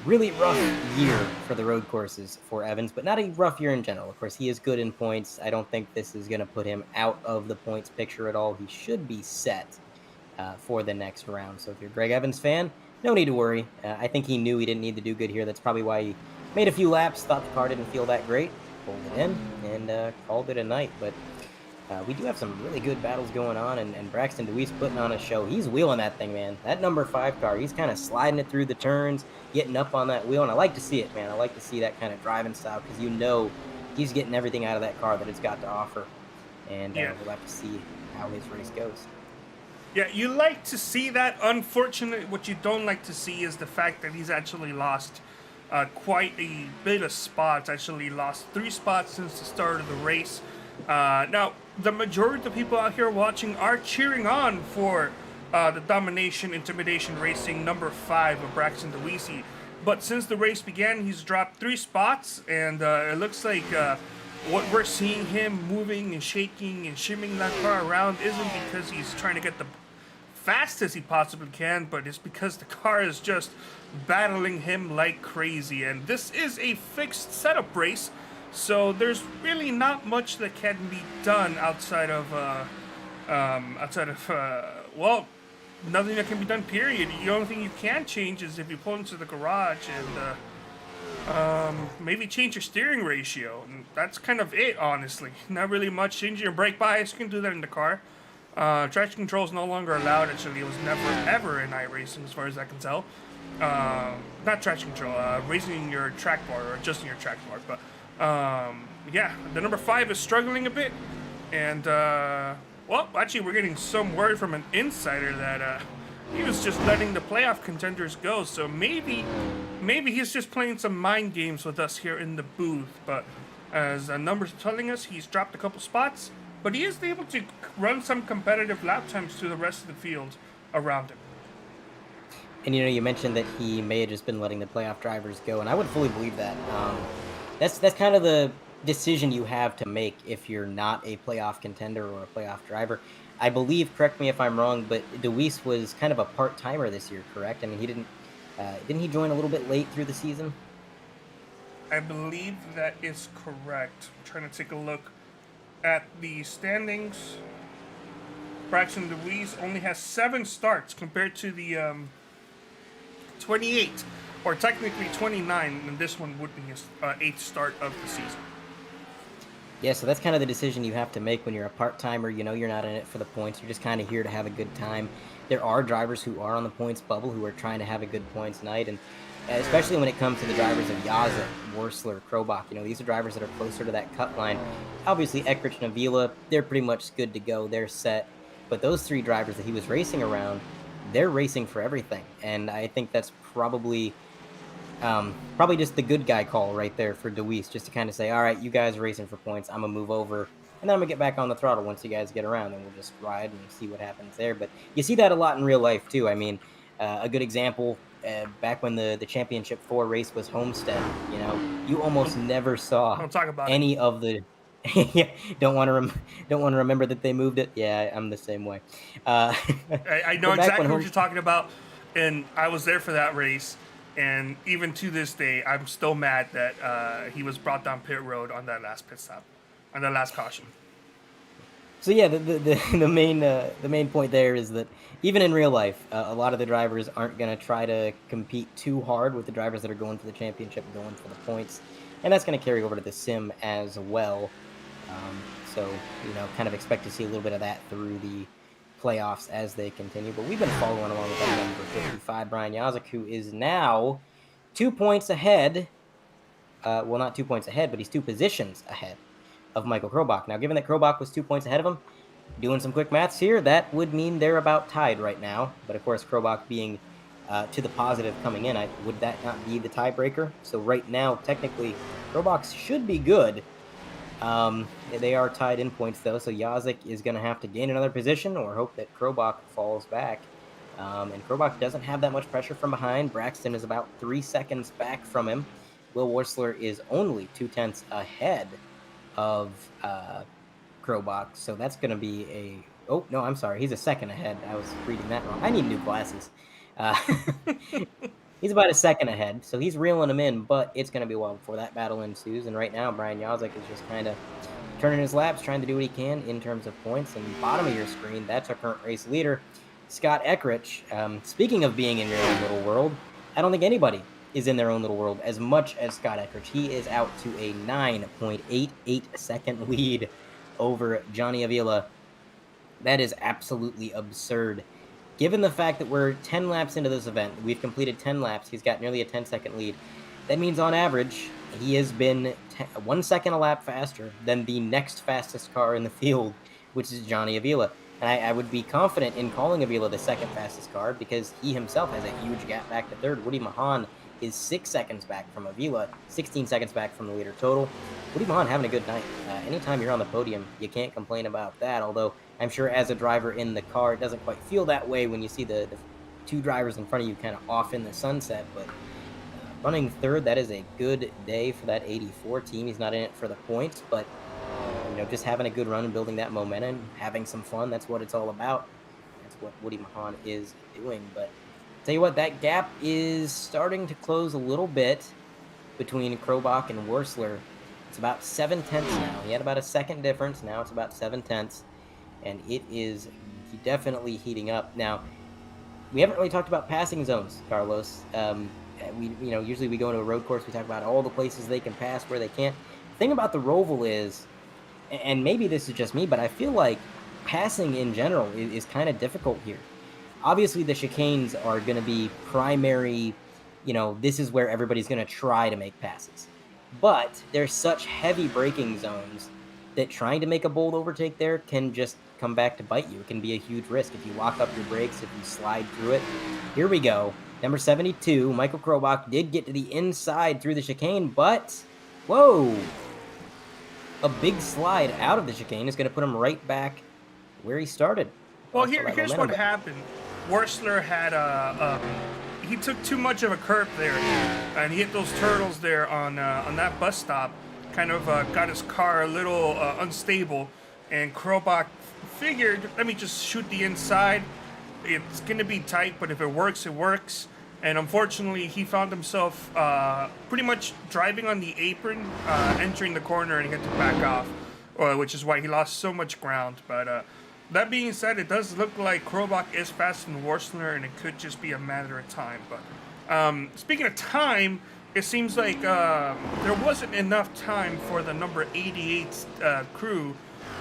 S4: really rough year for the road courses for Evans, but not a rough year in general. Of course, he is good in points. I don't think this is going to put him out of the points picture at all. He should be set for the next round. So if you're a Greg Evans fan, no need to worry. I think he knew he didn't need to do good here. That's probably why he made a few laps, thought the car didn't feel that great, pulled it in, and called it a night. But we do have some really good battles going on, and Braxton DeWeese putting on a show. He's wheeling that thing, man. That number 5 car, he's kind of sliding it through the turns, getting up on that wheel, and I like to see it, man. I like to see that kind of driving style because he's getting everything out of that car that it's got to offer, and we'll have to see how his race goes.
S3: Yeah, you like to see that. Unfortunately, what you don't like to see is the fact that he's actually lost quite a bit of spots. Actually lost 3 spots since the start of the race. Now, the majority of the people out here watching are cheering on for the domination, intimidation racing number 5 of Braxton DeWeese. But since the race began, he's dropped 3 spots, and it looks like what we're seeing him moving and shaking and shimming that car around isn't because he's trying to get the fast as he possibly can, but it's because the car is just battling him like crazy. And this is a fixed setup race, so there's really not much that can be done outside of nothing that can be done, period. The only thing you can change is if you pull into the garage and maybe change your steering ratio. And that's kind of it, honestly. Not really much. Changing your brake bias, you can do that in the car. Traction control is no longer allowed. Actually, it was never ever in iRacing as far as I can tell. Not traction control, raising your track bar or adjusting your track bar. But yeah, the number 5 is struggling a bit. And well, actually, we're getting some word from an insider that he was just letting the playoff contenders go. So maybe he's just playing some mind games with us here in the booth. But as the numbers are telling us, he's dropped a couple spots, but he is able to run some competitive lap times to the rest of the field around him.
S4: And you mentioned that he may have just been letting the playoff drivers go, and I would fully believe that. That's kind of the decision you have to make if you're not a playoff contender or a playoff driver. I believe, correct me if I'm wrong, but Deweese was kind of a part-timer this year, correct? I mean, he didn't he join a little bit late through the season?
S3: I believe that is correct. I'm trying to take a look at the standings. Braxton Deweese only has 7 starts compared to the 28, or technically 29, and this one would be his 8th start of the season.
S4: Yeah, so that's kind of the decision you have to make when you're a part-timer. You're not in it for the points. You're just kind of here to have a good time. There are drivers who are on the points bubble who are trying to have a good points night, and especially when it comes to the drivers of Yazek, Wursler, Krobach. These are drivers that are closer to that cut line. Obviously, Eckrich and Avila, they're pretty much good to go. They're set. But those 3 drivers that he was racing around, they're racing for everything. And I think that's probably just the good guy call right there for Deweese, just to kind of say, all right, you guys are racing for points. I'm going to move over, and then I'm going to get back on the throttle once you guys get around, and we'll just ride and see what happens there. But you see that a lot in real life, too. I mean, a good example, back when the Championship 4 race was Homestead, you almost never saw
S3: Don't talk about
S4: any of the... yeah, don't want to remember that they moved it. Yeah, I'm the same way.
S3: I know exactly what you're talking about, and I was there for that race. And even to this day, I'm still mad that he was brought down pit road on that last pit stop, on that last caution.
S4: So yeah, the main point there is that even in real life, a lot of the drivers aren't going to try to compete too hard with the drivers that are going for the championship, going for the points, and that's going to carry over to the sim as well. So kind of expect to see a little bit of that through the playoffs as they continue. But we've been following along with that number 55, Brian Yazek, who is now 2 points ahead. Well, not 2 points ahead, but he's 2 positions ahead of Michael Krobach. Now, given that Krobach was 2 points ahead of him, doing some quick maths here, that would mean they're about tied right now. But of course, Krobach being to the positive coming in, would that not be the tiebreaker? So right now, technically, Krobach should be good. They are tied in points, though, so Yazek is going to have to gain another position or hope that Krobach falls back. And Krobach doesn't have that much pressure from behind. Braxton is about 3 seconds back from him. Will Wursler is only 2/10 ahead of Krobach, so that's going to be a... Oh, no, I'm sorry. He's a second ahead. I was reading that wrong. I need new glasses. He's about a second ahead, so he's reeling him in, but it's going to be a while before that battle ensues. And right now, Brian Yazek is just kind of turning his laps, trying to do what he can in terms of points. And bottom of your screen, that's our current race leader, Scott Eckrich. Speaking of being in your own little world, I don't think anybody is in their own little world as much as Scott Eckrich. He is out to a 9.88 second lead over Johnny Avila. That is absolutely absurd. Given the fact that we're 10 laps into this event, we've completed 10 laps, he's got nearly a 10-second lead. That means on average, he has been 1 second a lap faster than the next fastest car in the field, which is Johnny Avila. And I would be confident in calling Avila the second fastest car because he himself has a huge gap back to third. Woody Mahan is 6 seconds back from Avila, 16 seconds back from the leader total. Woody Mahan having a good night. Anytime you're on the podium, you can't complain about that, although I'm sure as a driver in the car, it doesn't quite feel that way when you see the 2 drivers in front of you kind of off in the sunset. But running third, that is a good day for that 84 team. He's not in it for the points, but just having a good run and building that momentum, having some fun, that's what it's all about. That's what Woody Mahan is doing. But tell you what, that gap is starting to close a little bit between Krobach and Wursler. It's about 7/10 now. He had about a second difference. Now it's about 7/10. And it is definitely heating up. Now, we haven't really talked about passing zones, Carlos. Usually we go into a road course, we talk about all the places they can pass, where they can't. The thing about the Roval is, and maybe this is just me, but I feel like passing in general is kind of difficult here. Obviously, the chicanes are going to be primary, this is where everybody's going to try to make passes. But there's such heavy braking zones that trying to make a bold overtake there can just come back to bite you. It can be a huge risk if you lock up your brakes, if you slide through it. Here we go. Number 72, Michael Krobach did get to the inside through the chicane, but whoa! A big slide out of the chicane is going to put him right back where he started.
S3: Well, here's what happened. Wurzler had he took too much of a curve there, and he hit those turtles there on that bus stop. Kind of got his car a little unstable, and Krobach figured, let me just shoot the inside. It's going to be tight, but if it works, it works. And unfortunately, he found himself pretty much driving on the apron, entering the corner, and he had to back off, which is why he lost so much ground. But that being said, it does look like Krobach is faster than Wurzler, and it could just be a matter of time. But speaking of time, it seems like there wasn't enough time for the number 88 crew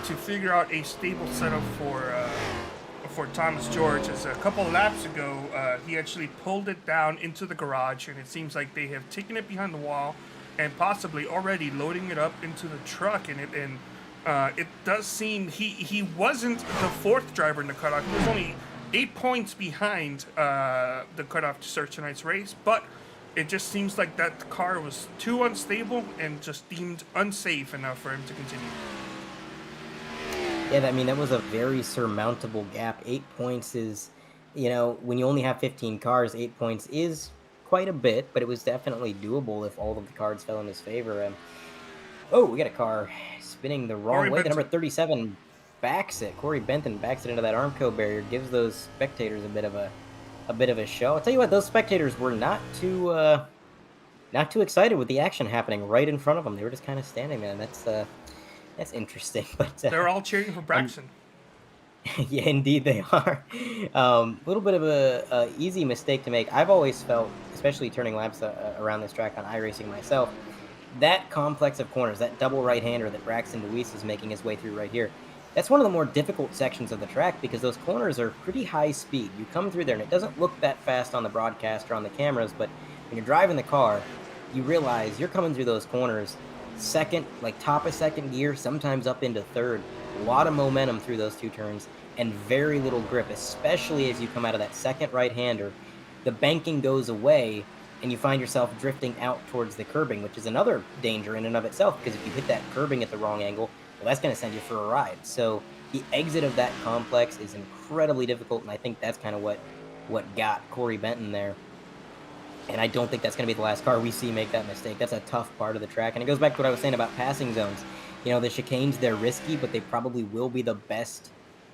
S3: to figure out a stable setup for Thomas George. As a couple laps ago, he actually pulled it down into the garage, and it seems like they have taken it behind the wall and possibly already loading it up into the truck. And it does seem he wasn't the fourth driver in the cutoff. He was only 8 points behind the cutoff to start tonight's race, but it just seems like that car was too unstable and just deemed unsafe enough for him to continue.
S4: Yeah, I mean, that was a very surmountable gap. 8 points is, when you only have 15 cars, 8 points is quite a bit, but it was definitely doable if all of the cards fell in his favor. Oh, we got a car spinning the wrong way. The number 37 backs it. Corey Benton backs it into that Armco barrier, gives those spectators a bit of a show. I'll tell you what, those spectators were not too excited with the action happening right in front of them. They were just kind of standing there, and that's interesting. But
S3: they're all cheering for Braxton.
S4: Yeah, indeed they are. A little bit of a easy mistake to make. I've always felt, especially turning laps around this track on iRacing myself, that complex of corners, that double right-hander that Braxton DeWeese is making his way through right here, that's one of the more difficult sections of the track because those corners are pretty high speed. You come through there, and it doesn't look that fast on the broadcast or on the cameras, but when you're driving the car, you realize you're coming through those corners second, like top of second gear, sometimes up into third. A lot of momentum through those two turns and very little grip, especially as you come out of that second right-hander. The banking goes away and you find yourself drifting out towards the curbing, which is another danger in and of itself, because if you hit that curbing at the wrong angle, well, that's going to send you for a ride. So the exit of that complex is incredibly difficult, and I think that's kind of what got Corey Benton there. And I don't think that's going to be the last car we see make that mistake. That's a tough part of the track. And it goes back to what I was saying about passing zones. The chicanes, they're risky, but they probably will be the best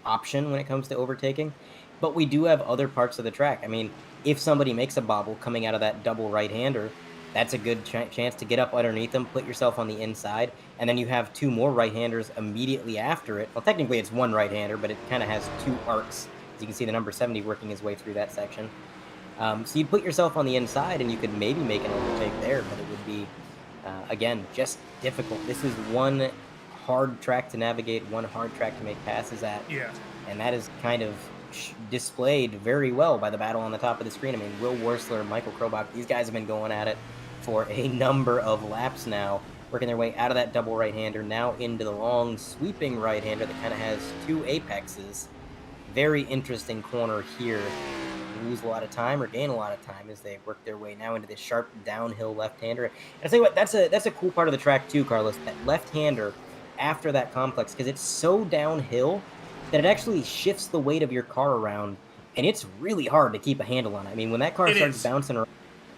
S4: option when it comes to overtaking. But we do have other parts of the track. I mean, if somebody makes a bobble coming out of that double right-hander, that's a good chance to get up underneath them, put yourself on the inside, and then you have two more right-handers immediately after it. Well, technically it's one right-hander, but it kind of has two arcs. As you can see, the number 70 working his way through that section. So you put yourself on the inside, and you could maybe make an overtake there, but it would be, again, just difficult. This is one hard track to navigate, one hard track to make passes at.
S3: Yeah.
S4: And that is kind of displayed very well by the battle on the top of the screen. I mean, Will Wurzler, Michael Krobach, these guys have been going at it for a number of laps now, working their way out of that double right-hander, now into the long sweeping right-hander that kind of has two apexes. Very interesting corner here. Lose a lot of time or gain a lot of time as they work their way now into this sharp downhill left-hander. And I tell you what, that's a cool part of the track too, Carlos, that left-hander after that complex, because it's so downhill that it actually shifts the weight of your car around, and it's really hard to keep a handle on it. I mean, when that car starts bouncing around,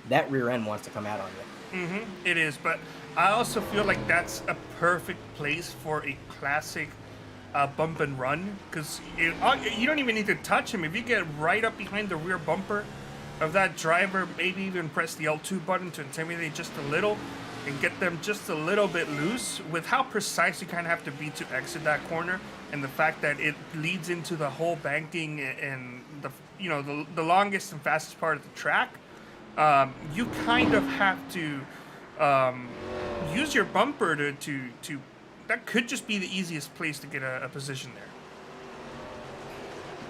S4: that rear end wants to come out on you.
S3: It is, but I also feel like that's a perfect place for a classic bump and run, because you don't even need to touch him. If you get right up behind the rear bumper of that driver, maybe even press the L2 button to intimidate just a little and get them just a little bit loose, with how precise you kind of have to be to exit that corner, and the fact that it leads into the whole banking and the longest and fastest part of the track. You kind of have to use your bumper to that could just be the easiest place to get a position there.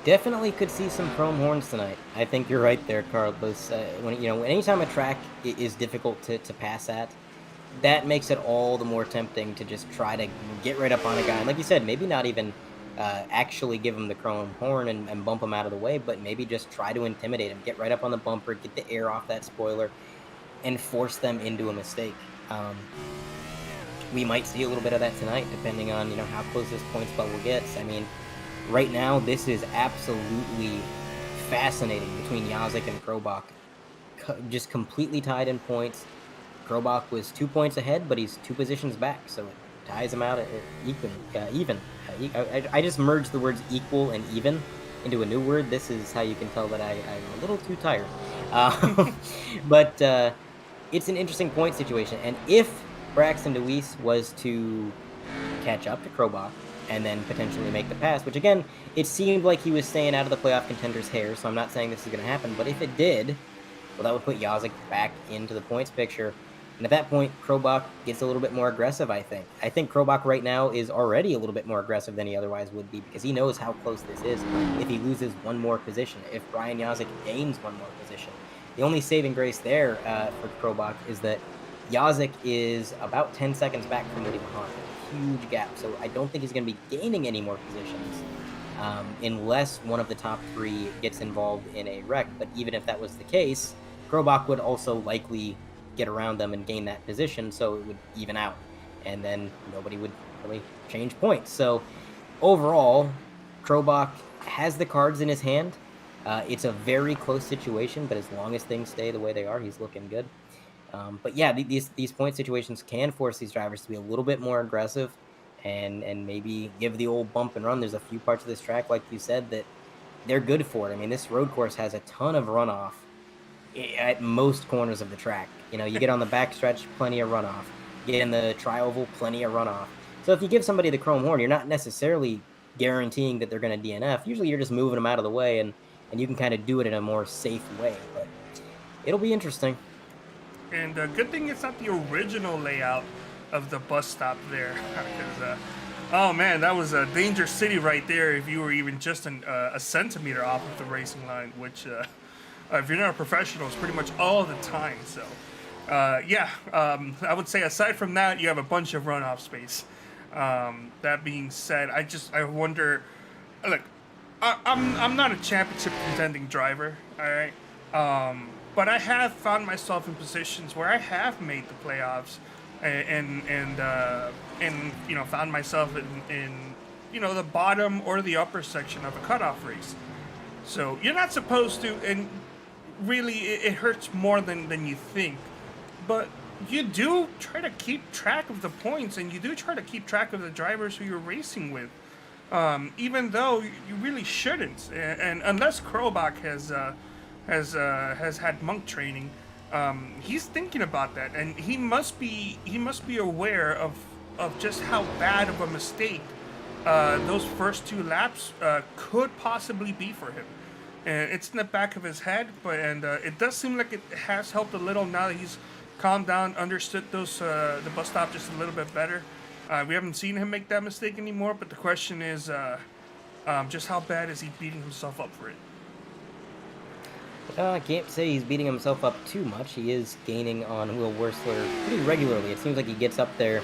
S4: Definitely could see some chrome horns tonight. I think you're right there, Carlos. Anytime a track is difficult to pass at, that makes it all the more tempting to just try to get right up on a guy. And like you said, maybe not even actually give him the chrome horn and bump him out of the way, but maybe just try to intimidate him, get right up on the bumper, get the air off that spoiler, and force them into a mistake. We might see a little bit of that tonight, depending on, you know, how close this points bubble gets. I mean, right now, this is absolutely fascinating between Yazik and Krobach. Just completely tied in points. Krobach was 2 points ahead, but he's 2 positions back, so it ties him out at even. I just merged the words equal and even into a new word. This is how you can tell that I'm a little too tired. But it's an interesting point situation, and if Braxton DeWeese was to catch up to Krobach and then potentially make the pass, which again, it seemed like he was staying out of the playoff contender's hair, so I'm not saying this is going to happen, but if it did, well, that would put Yazik back into the points picture. And at that point, Krobach gets a little bit more aggressive, I think. I think Krobach right now is already a little bit more aggressive than he otherwise would be because he knows how close this is if he loses one more position, if Brian Yazik gains one more position. The only saving grace there for Krobach is that Yazik is about 10 seconds back from Woody Mahan. A huge gap, so I don't think he's going to be gaining any more positions unless one of the top 3 gets involved in a wreck. But even if that was the case, Krobach would also likely get around them and gain that position, so it would even out, and then nobody would really change points. So overall, Krobach has the cards in his hand. It's a very close situation, but as long as things stay the way they are, he's looking good. But yeah, these point situations can force these drivers to be a little bit more aggressive and maybe give the old bump and run. There's a few parts of this track, like you said, that they're good for it. I mean, this road course has a ton of runoff at most corners of the track. You know, you get on the backstretch, plenty of runoff. You get in the tri-oval, plenty of runoff. So if you give somebody the chrome horn, you're not necessarily guaranteeing that they're going to DNF. Usually you're just moving them out of the way, and you can kind of do it in a more safe way. But it'll be interesting.
S3: And good thing it's not the original layout of the bus stop there. Because, oh man, that was a danger city right there if you were even just a centimeter off of the racing line, which if you're not a professional, it's pretty much all the time. So, yeah, I would say aside from that, you have a bunch of runoff space. That being said, I wonder, look, I'm not a championship contending driver, all right? But I have found myself in positions where I have made the playoffs, and you know, found myself in you know, the bottom or the upper section of a cutoff race. So you're not supposed to, and really it hurts more than you think. But you do try to keep track of the points, and you do try to keep track of the drivers who you're racing with, even though you really shouldn't. And unless Krobach has had monk training, he's thinking about that, and he must be aware of just how bad of a mistake those first 2 laps could possibly be for him. And it's in the back of his head, but it does seem like it has helped a little now that he's calmed down, understood the bus stop just a little bit better. We haven't seen him make that mistake anymore, but the question is just how bad is he beating himself up for it?
S4: I can't say he's beating himself up too much. He is gaining on Will Wursler pretty regularly. It seems like he gets up there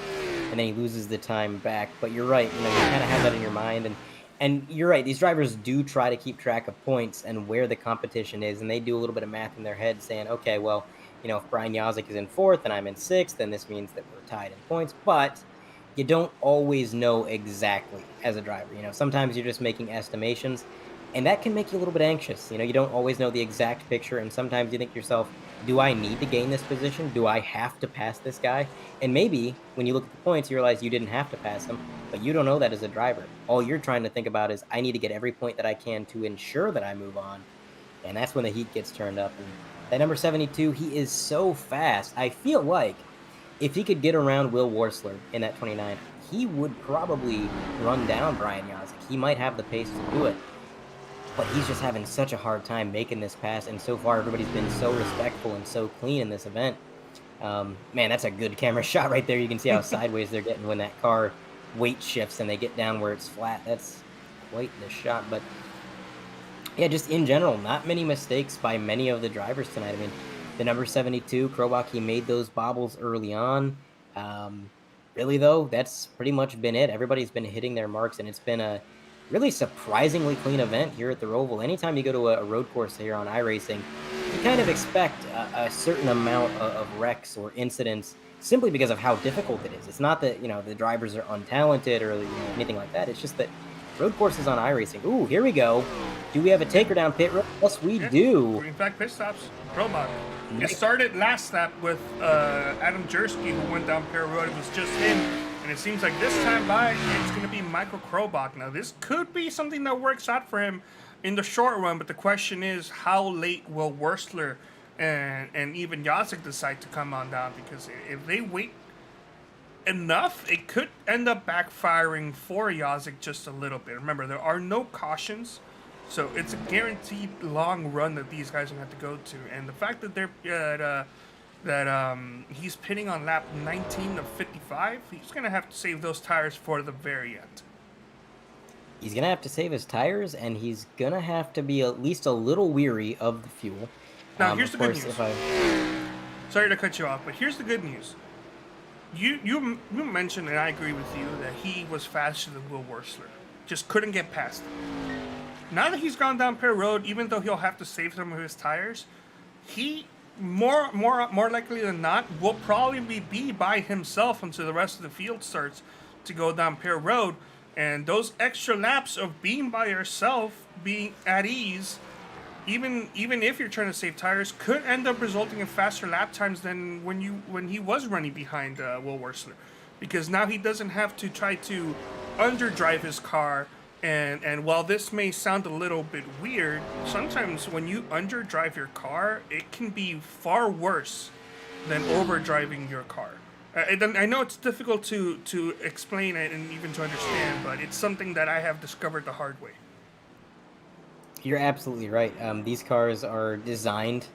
S4: and then he loses the time back. But you're right, you know, you kind of have that in your mind. And you're right, these drivers do try to keep track of points and where the competition is. And they do a little bit of math in their head saying, okay, well, you know, if Brian Yazik is in 4th and I'm in 6th, then this means that we're tied in points. But you don't always know exactly as a driver. You know, sometimes you're just making estimations. And that can make you a little bit anxious. You know, you don't always know the exact picture, and sometimes you think to yourself, do I need to gain this position? Do I have to pass this guy? And maybe when you look at the points, you realize you didn't have to pass him, but you don't know that as a driver. All you're trying to think about is, I need to get every point that I can to ensure that I move on. And that's when the heat gets turned up. And that number 72, he is so fast. I feel like if he could get around Will Wursler in that 29, he would probably run down Brian Yazik. He might have the pace to do it. But he's just having such a hard time making this pass, and so far everybody's been so respectful and so clean in this event. Man, that's a good camera shot right there. You can see how sideways they're getting when that car weight shifts and they get down where it's flat. That's quite the shot. But yeah, just in general, not many mistakes by many of the drivers tonight. I mean, the number 72, Krobach, he made those bobbles early on. Really, though, that's pretty much been it. Everybody's been hitting their marks, and it's been a really surprisingly clean event here at the Roval. Anytime you go to a road course here on iRacing, you kind of expect a certain amount of wrecks or incidents simply because of how difficult it is. It's not that, the drivers are untalented or anything like that. It's just that road courses on iRacing. Ooh, here we go. Do we have a taker down pit road? Yes, we do.
S3: Green flag pit stops. Robot. It started last lap with Adam Jersky, who went down Pear Road. It was just him. And it seems like this time by, it's going to be Michael Krobach. Now, this could be something that works out for him in the short run, but the question is, how late will Wuerstler and even Jacek decide to come on down? Because if they wait enough, it could end up backfiring for Jacek just a little bit. Remember, there are no cautions, so it's a guaranteed long run that these guys are going to have to go to. And the fact that they're he's pitting on lap 19 of 55, he's going to have to save those tires for the very end.
S4: He's going to have to save his tires, and he's going to have to be at least a little weary of the fuel.
S3: Now, here's the good news. Sorry to cut you off, but here's the good news. You mentioned, and I agree with you, that he was faster than Will Wuerstler. Just couldn't get past him. Now that he's gone down Pear Road, even though he'll have to save some of his tires, he more likely than not will probably be by himself until the rest of the field starts to go down Pear Road. And those extra laps of being by yourself, being at ease, even if you're trying to save tires, could end up resulting in faster lap times than when he was running behind Will Wuerstler, because now he doesn't have to try to underdrive his car. And while this may sound a little bit weird, sometimes when you underdrive your car, it can be far worse than overdriving your car. I know it's difficult to explain it and even to understand, but it's something that I have discovered the hard way.
S4: You're absolutely right. These cars are designed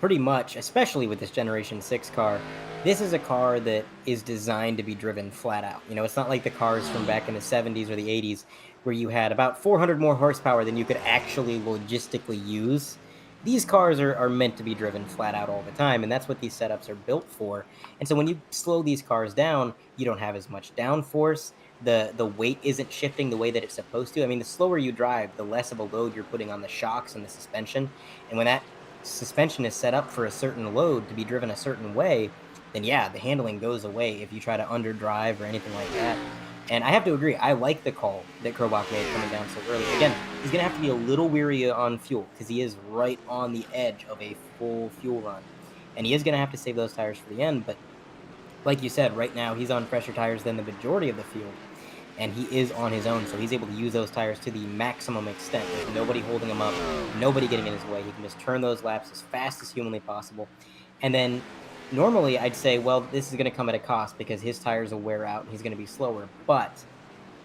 S4: pretty much, especially with this Generation 6 car. This is a car that is designed to be driven flat out. It's not like the cars from back in the 70s or the 80s where you had about 400 more horsepower than you could actually logistically use. These cars are meant to be driven flat out all the time, and that's what these setups are built for. And so when you slow these cars down, you don't have as much downforce. The weight isn't shifting the way that it's supposed to. I mean, the slower you drive, the less of a load you're putting on the shocks and the suspension. And when that suspension is set up for a certain load to be driven a certain way, then yeah, the handling goes away if you try to underdrive or anything like that. And I have to agree, I like the call that Krobach made coming down so early. Again, he's going to have to be a little weary on fuel because he is right on the edge of a full fuel run. And he is going to have to save those tires for the end, but like you said, right now he's on fresher tires than the majority of the field. And he is on his own, so he's able to use those tires to the maximum extent. There's nobody holding him up, nobody getting in his way. He can just turn those laps as fast as humanly possible. And then normally I'd say, well, this is going to come at a cost because his tires will wear out and he's going to be slower. But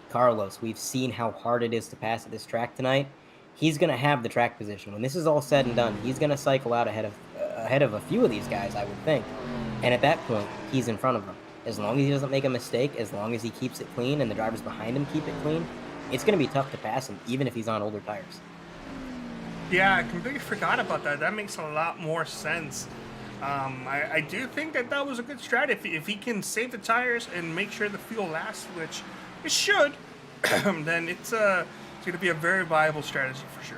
S4: Carlos, we've seen how hard it is to pass at this track tonight. He's going to have the track position. When this is all said and done, he's going to cycle out ahead of a few of these guys, I would think. And at that point, he's in front of them. As long as he doesn't make a mistake, as long as he keeps it clean and the drivers behind him keep it clean, it's going to be tough to pass him, even if he's on older tires.
S3: Yeah, I completely forgot about that. That makes a lot more sense. I do think that was a good strategy. If he can save the tires and make sure the fuel lasts, which it should, then it's going to be a very viable strategy for sure.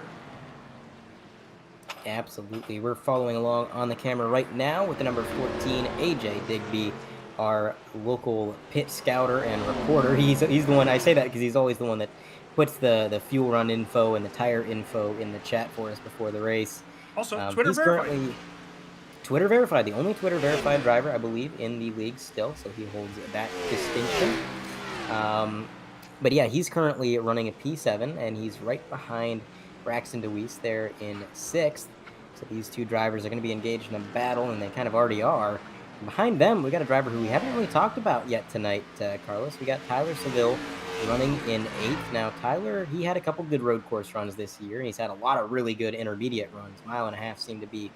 S4: Absolutely. We're following along on the camera right now with the number 14, AJ Digby, our local pit scouter and reporter. He's the one, I say that because he's always the one that puts the fuel run info and the tire info in the chat for us before the race.
S3: Also, Twitter verified.
S4: Twitter verified, the only Twitter verified driver, I believe, in the league still, so he holds that distinction. But yeah, he's currently running a P7, and he's right behind Braxton DeWeese there in 6th. So these two drivers are going to be engaged in a battle, and they kind of already are. Behind them, we got a driver who we haven't really talked about yet tonight, Carlos. We got Tyler Seville running in 8th. Now, Tyler, he had a couple good road course runs this year, and he's had a lot of really good intermediate runs. Mile and a half seemed to be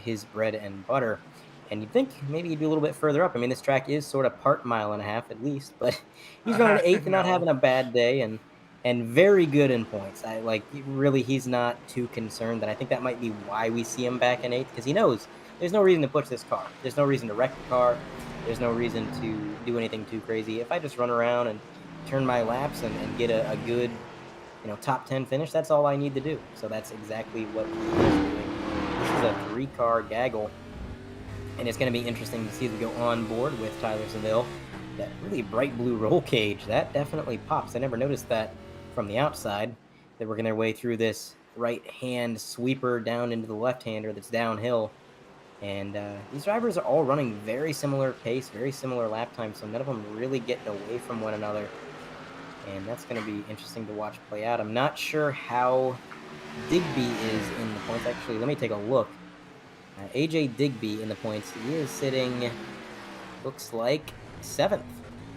S4: his bread and butter. And you'd think maybe he'd be a little bit further up. I mean, this track is sort of part mile and a half at least, but he's running 8th and not having a bad day, and very good in points. Really, he's not too concerned, and I think that might be why we see him back in 8th, because he knows there's no reason to push this car. There's no reason to wreck the car. there's no reason to do anything too crazy. If I just run around and turn my laps and get a good, top 10 finish, that's all I need to do. So that's exactly what he is doing. This is a 3-car gaggle, and it's going to be interesting to see them go on board with Tyler Seville. That really bright blue roll cage, that definitely pops. I never noticed that from the outside. They're working their way through this right-hand sweeper down into the left-hander that's downhill. And these drivers are all running very similar pace, very similar lap time, so none of them really getting away from one another. And that's going to be interesting to watch play out. I'm not sure how Digby is in the points. Actually, let me take a look. AJ Digby in the points. He is sitting, looks like, 7th.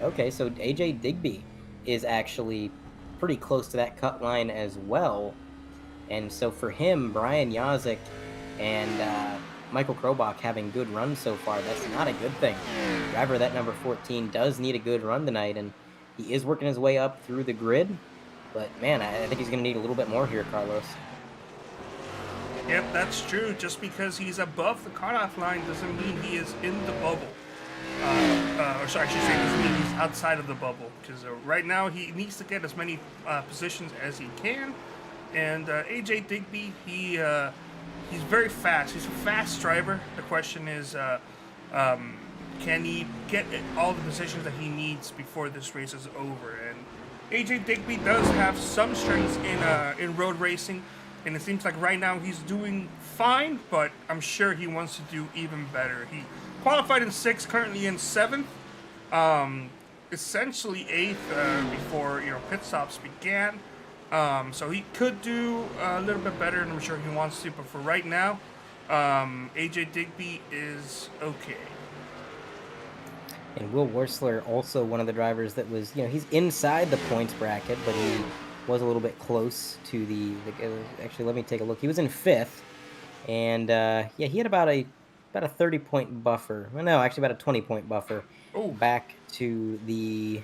S4: Okay, so AJ Digby is actually pretty close to that cut line as well. And so for him, Brian Yazik and Michael Krobach having good runs so far, that's not a good thing. Driver that number 14 does need a good run tonight, and he is working his way up through the grid. But, man, I think he's going to need a little bit more here, Carlos.
S3: Yep, that's true. Just because he's above the cutoff line doesn't mean he is in the bubble. Or sorry, I should say doesn't mean he's outside of the bubble. Because right now he needs to get as many positions as he can. And AJ Digby, he's very fast. He's a fast driver. The question is, can he get all the positions that he needs before this race is over? And AJ Digby does have some strengths in road racing, and it seems like right now he's doing fine, but I'm sure he wants to do even better. He qualified in 6th, currently in 7th, essentially 8th before pit stops began. So he could do a little bit better, and I'm sure he wants to. But for right now, AJ Digby is okay.
S4: And Will Wursler, also one of the drivers that was, he's inside the points bracket, but he was a little bit close to the actually, let me take a look. He was in 5th, and yeah, he had about a 30-point buffer. Well, no, actually about a 20-point buffer.
S3: Ooh.
S4: Back to the.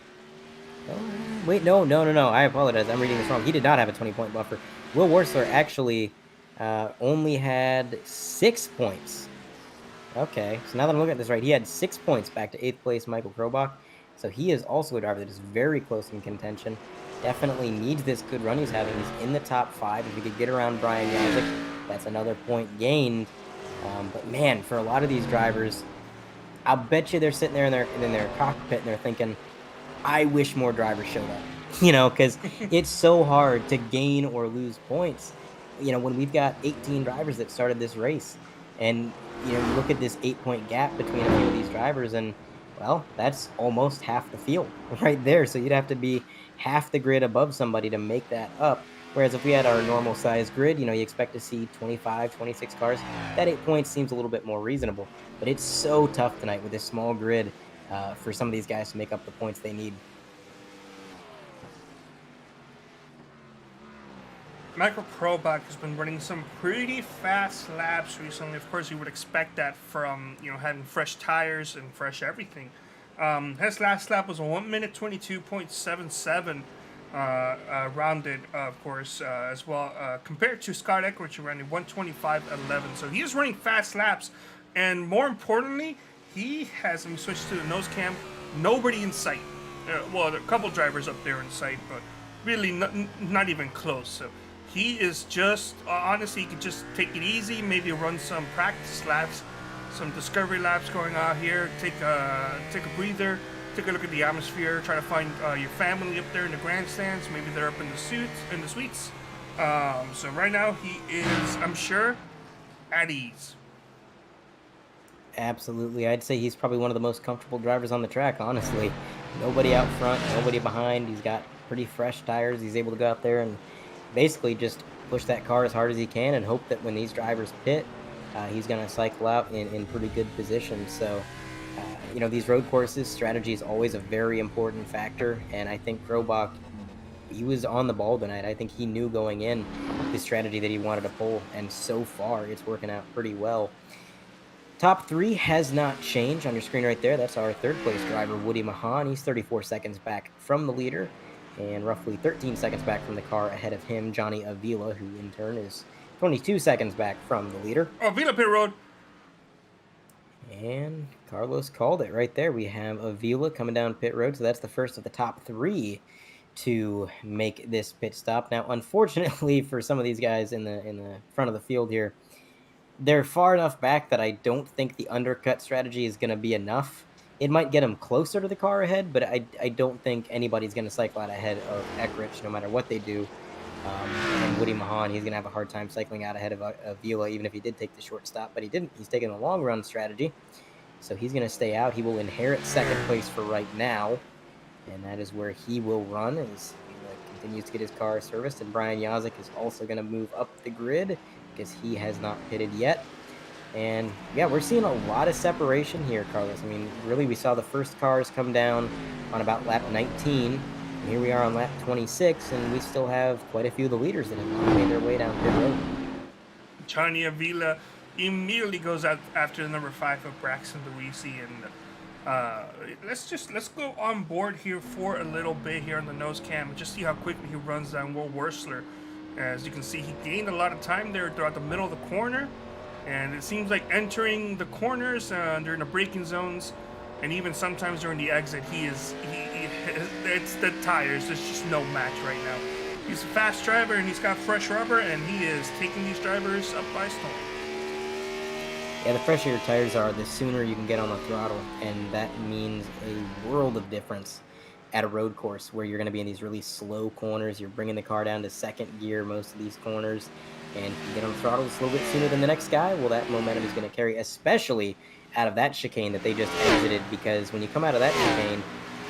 S4: Oh, wait, no. I apologize. I'm reading this wrong. He did not have a 20-point buffer. Will Wursler actually only had 6 points. Okay, so now that I'm looking at this right, he had 6 points back to 8th place Michael Krobach. So he is also a driver that is very close in contention. Definitely needs this good run he's having. He's in the top 5. If he could get around Brian Yazik, that's another point gained. But man, for a lot of these drivers, I'll bet you they're sitting there in their cockpit and they're thinking, I wish more drivers showed up. Because it's so hard to gain or lose points. When we've got 18 drivers that started this race, and you look at this 8-point gap between a few of these drivers, and well, that's almost half the field right there. So you'd have to be half the grid above somebody to make that up. Whereas if we had our normal size grid, you expect to see 25, 26 cars. That 8 points seems a little bit more reasonable. But it's so tough tonight with this small grid for some of these guys to make up the points they need.
S3: Michael Krobach has been running some pretty fast laps recently. Of course, you would expect that from having fresh tires and fresh everything. His last lap was a 1 minute 22.77 rounded, of course, as well, compared to Scott Eckrich, who ran a 125.11. So he is running fast laps, and more importantly, he has him switched to the nose cam. Nobody in sight. Well, there are a couple drivers up there in sight, but really not even close. So he is just, honestly, he could just take it easy, maybe run some practice laps, some discovery laps going out here, take a breather, take a look at the atmosphere, try to find your family up there in the grandstands. Maybe they're up in the suites. So right now he is, I'm sure, at ease.
S4: Absolutely. I'd say he's probably one of the most comfortable drivers on the track, honestly. Nobody out front, nobody behind. He's got pretty fresh tires. He's able to go out there and basically just push that car as hard as he can and hope that when these drivers pit, he's going to cycle out in pretty good position. So, these road courses, strategy is always a very important factor, and I think Krobach, he was on the ball tonight. I think he knew going in the strategy that he wanted to pull, and so far it's working out pretty well. Top 3 has not changed on your screen right there. That's our 3rd place driver, Woody Mahan. He's 34 seconds back from the leader and roughly 13 seconds back from the car ahead of him, Johnny Avila, who in turn is 22 seconds back from the leader.
S3: Oh, Avila pit road.
S4: And Carlos called it right there. We have Avila coming down pit road, so that's the first of the top 3 to make this pit stop. Now, unfortunately for some of these guys in the front of the field here, they're far enough back that I don't think the undercut strategy is going to be enough. It might get them closer to the car ahead, but I don't think anybody's going to cycle out ahead of Eckrich no matter what they do. And Woody Mahan, he's going to have a hard time cycling out ahead of Avila, even if he did take the short stop, but he didn't. He's taking the long run strategy, so he's going to stay out. He will inherit second place for right now, and that is where he will run as he continues to get his car serviced. And Brian Yazik is also going to move up the grid because he has not pitted yet. And yeah, we're seeing a lot of separation here, Carlos. I mean, really, we saw the first cars come down on about lap 19. And here we are on lap 26, and we still have quite a few of the leaders that have not made their way down pit road.
S3: Johnny Avila immediately goes out after the number 5 of Braxton DeWeese, and let's go on board here for a little bit here on the nose cam and just see how quickly he runs down Will Wursler. As you can see, he gained a lot of time there throughout the middle of the corner, and it seems like entering the corners during the braking zones, and even sometimes during the exit, it's the tires. There's just no match right now. He's a fast driver, and he's got fresh rubber, and he is taking these drivers up by storm.
S4: Yeah, the fresher your tires are, the sooner you can get on the throttle, and that means a world of difference at a road course where you're going to be in these really slow corners. You're bringing the car down to second gear most of these corners, and if you get on the throttle just a little bit sooner than the next guy, well, that momentum is going to carry, especially out of that chicane that they just exited, because when you come out of that chicane,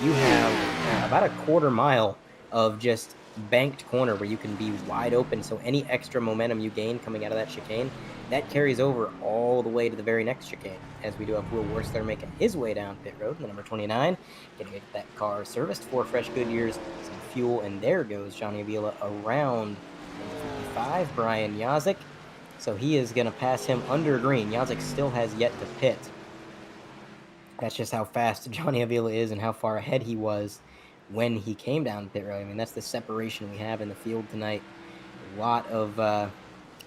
S4: you have about a quarter mile of just banked corner where you can be wide open, so any extra momentum you gain coming out of that chicane, that carries over all the way to the very next chicane, as we do have Will Wursler making his way down pit road, the number 29, getting to get that car serviced, 4 fresh Goodyears, some fuel, and there goes Johnny Avila around 55, Brian Yazik. So he is going to pass him under green. Yazik still has yet to pit. That's just how fast Johnny Avila is and how far ahead he was when he came down pit road. I mean, that's the separation we have in the field tonight. A lot of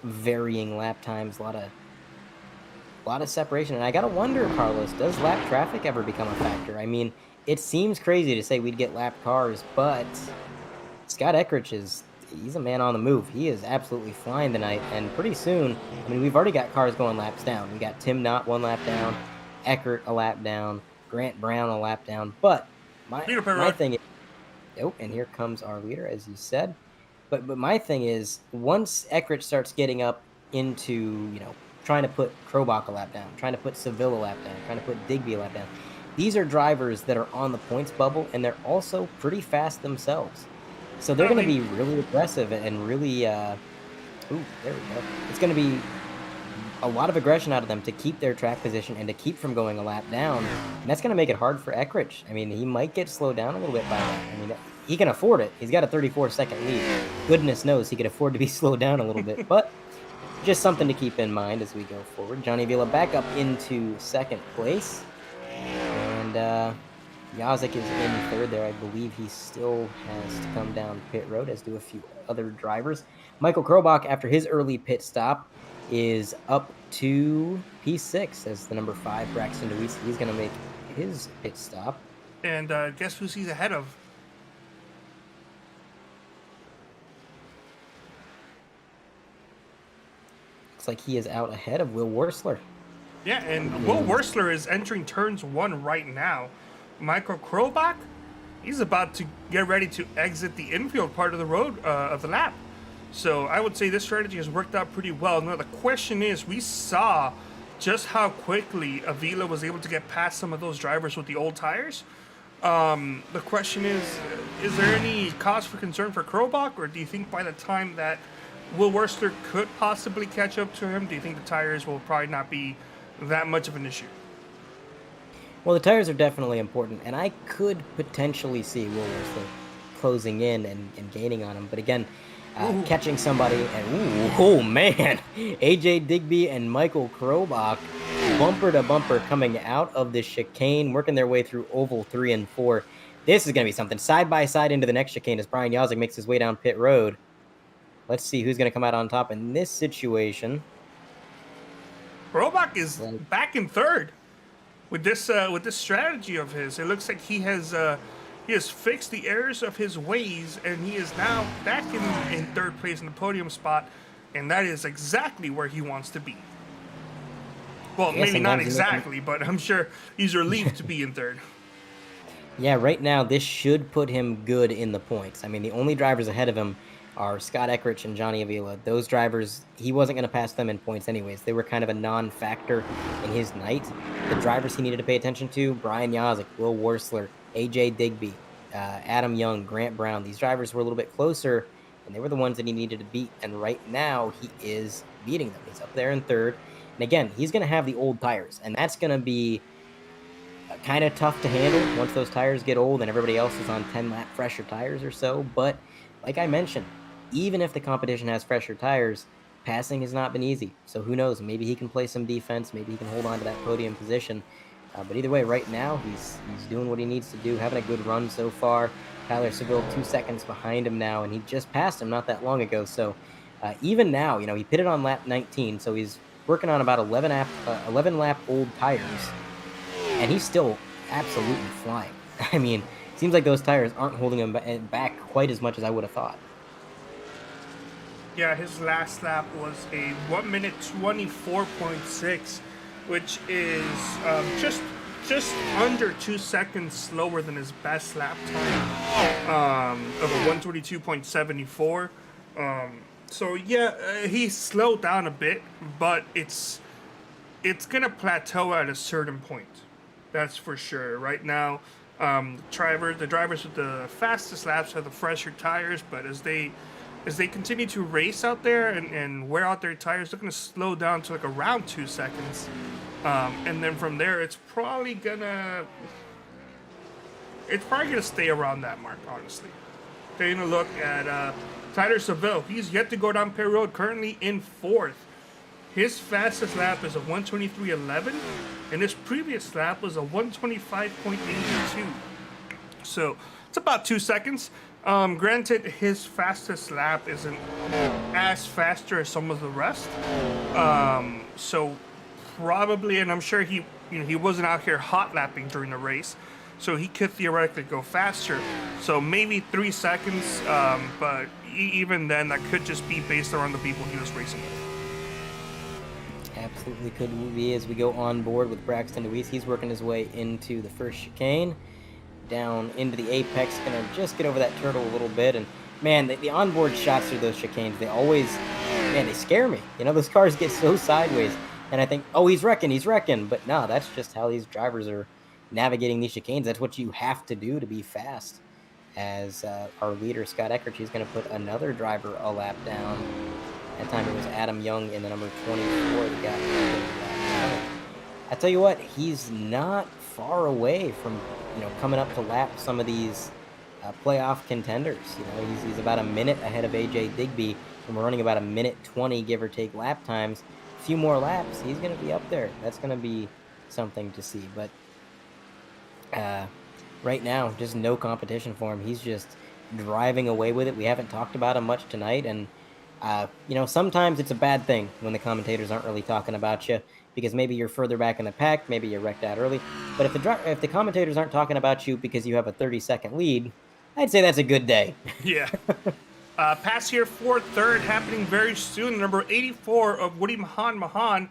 S4: varying lap times, a lot of separation. And I got to wonder, Carlos, does lap traffic ever become a factor? I mean, it seems crazy to say we'd get lap cars, but Scott Eckrich he's a man on the move. He is absolutely flying tonight, and pretty soon, I mean, we've already got cars going laps down. We got Tim Knott 1 lap down, Eckert a lap down, Grant Brown a lap down, but my thing is, oh, and here comes our leader, as you said, but my thing is, once Eckrich starts getting up into, trying to put Krobach a lap down, trying to put Seville a lap down, trying to put Digby a lap down, these are drivers that are on the points bubble, and they're also pretty fast themselves. So they're going to be really aggressive and really, there we go. It's going to be a lot of aggression out of them to keep their track position and to keep from going a lap down. And that's going to make it hard for Eckrich. I mean, he might get slowed down a little bit by that. I mean, he can afford it. He's got a 34-second lead. Goodness knows he could afford to be slowed down a little bit. But just something to keep in mind as we go forward. Johnny Avila back up into second place. And Yazik is in third there. I believe he still has to come down pit road, as do a few other drivers. Michael Krobach, after his early pit stop, is up to P6 as the number 5, Braxton DeWeese. He's going to make his pit stop.
S3: And guess who he's ahead of?
S4: Looks like he is out ahead of Will Wursler.
S3: Yeah, and Will Wursler is entering turns 1 right now. Michael Krobach, he's about to get ready to exit the infield part of the road of the lap. So I would say this strategy has worked out pretty well. Now the question is, we saw just how quickly Avila was able to get past some of those drivers with the old tires. The question is there any cause for concern for Krobach, or do you think by the time that Will Wursler could possibly catch up to him, do you think the tires will probably not be that much of an issue?
S4: Well, the tires are definitely important, and I could potentially see Will Wursler closing in and gaining on him. But again, catching somebody, and oh man, AJ Digby and Michael Krobach, bumper to bumper coming out of the chicane, working their way through oval 3 and 4. This is going to be something. Side by side into the next chicane as Brian Yazik makes his way down pit road. Let's see who's going to come out on top in this situation.
S3: Krobach is back in third. with this strategy of his, it looks like he has fixed the errors of his ways, and he is now back in third place in the podium spot, and that is exactly where he wants to be. Well, maybe not exactly, but I'm sure he's relieved to be in third.
S4: Yeah, right now this should put him good in the points. I mean, the only drivers ahead of him are Scott Eckrich and Johnny Avila. Those drivers, he wasn't going to pass them in points anyways. They were kind of a non-factor in his night. The drivers he needed to pay attention to, Brian Yazik, Will Worsler, AJ Digby, Adam Young, Grant Brown. These drivers were a little bit closer, and they were the ones that he needed to beat. And right now, he is beating them. He's up there in third. And again, he's going to have the old tires, and that's going to be kind of tough to handle once those tires get old and everybody else is on 10-lap fresher tires or so. But like I mentioned, even if the competition has fresher tires, passing has not been easy. So who knows? Maybe he can play some defense. Maybe he can hold on to that podium position. But either way, right now, he's doing what he needs to do, having a good run so far. Tyler Seville 2 seconds behind him now, and he just passed him not that long ago. So even now, you know, he pitted on lap 19, so he's working on about 11-lap old tires, and he's still absolutely flying. I mean, it seems like those tires aren't holding him back quite as much as I would have thought.
S3: Yeah, his last lap was a 1 minute 24.6, which is just under 2 seconds slower than his best lap time of a 122.74. So yeah, he slowed down a bit, but it's gonna plateau at a certain point. That's for sure. Right now, the drivers with the fastest laps have the fresher tires, but as they continue to race out there and wear out their tires, they're gonna slow down to like around 2 seconds, and then from there, it's probably gonna stay around that mark. Honestly, taking a look at Tyler Seville, he's yet to go down pit road, currently in fourth. His fastest lap is a 1:23.11, and his previous lap was a 1:25.82. So it's about 2 seconds. Granted, his fastest lap isn't as faster as some of the rest. So probably, and I'm sure he wasn't out here hot lapping during the race, so he could theoretically go faster. So maybe 3 seconds, but even then, that could just be based around the people he was racing with.
S4: Absolutely could be as we go on board with Braxton Deweese. He's working his way into the first chicane, down into the apex, gonna just get over that turtle a little bit. And man, the onboard shots through those chicanes, they scare me. You know, those cars get so sideways, and I think, oh, he's wrecking. But no, that's just how these drivers are navigating these chicanes. That's what you have to do to be fast. As our leader, Scott Eckrich, he's going to put another driver a lap down. That time it was Adam Young in the number 24 that got I tell you what, he's not far away from, coming up to lap some of these playoff contenders. He's about a minute ahead of AJ Digby, and we're running about a minute 20, give or take, lap times. A few more laps, he's going to be up there. That's going to be something to see. But right now, just no competition for him. He's just driving away with it. We haven't talked about him much tonight, and sometimes it's a bad thing when the commentators aren't really talking about you, because maybe you're further back in the pack, maybe you're wrecked out early. But if the commentators aren't talking about you because you have a 30-second lead, I'd say that's a good day.
S3: Yeah. Pass here for third happening very soon. Number 84 of Woody Mahan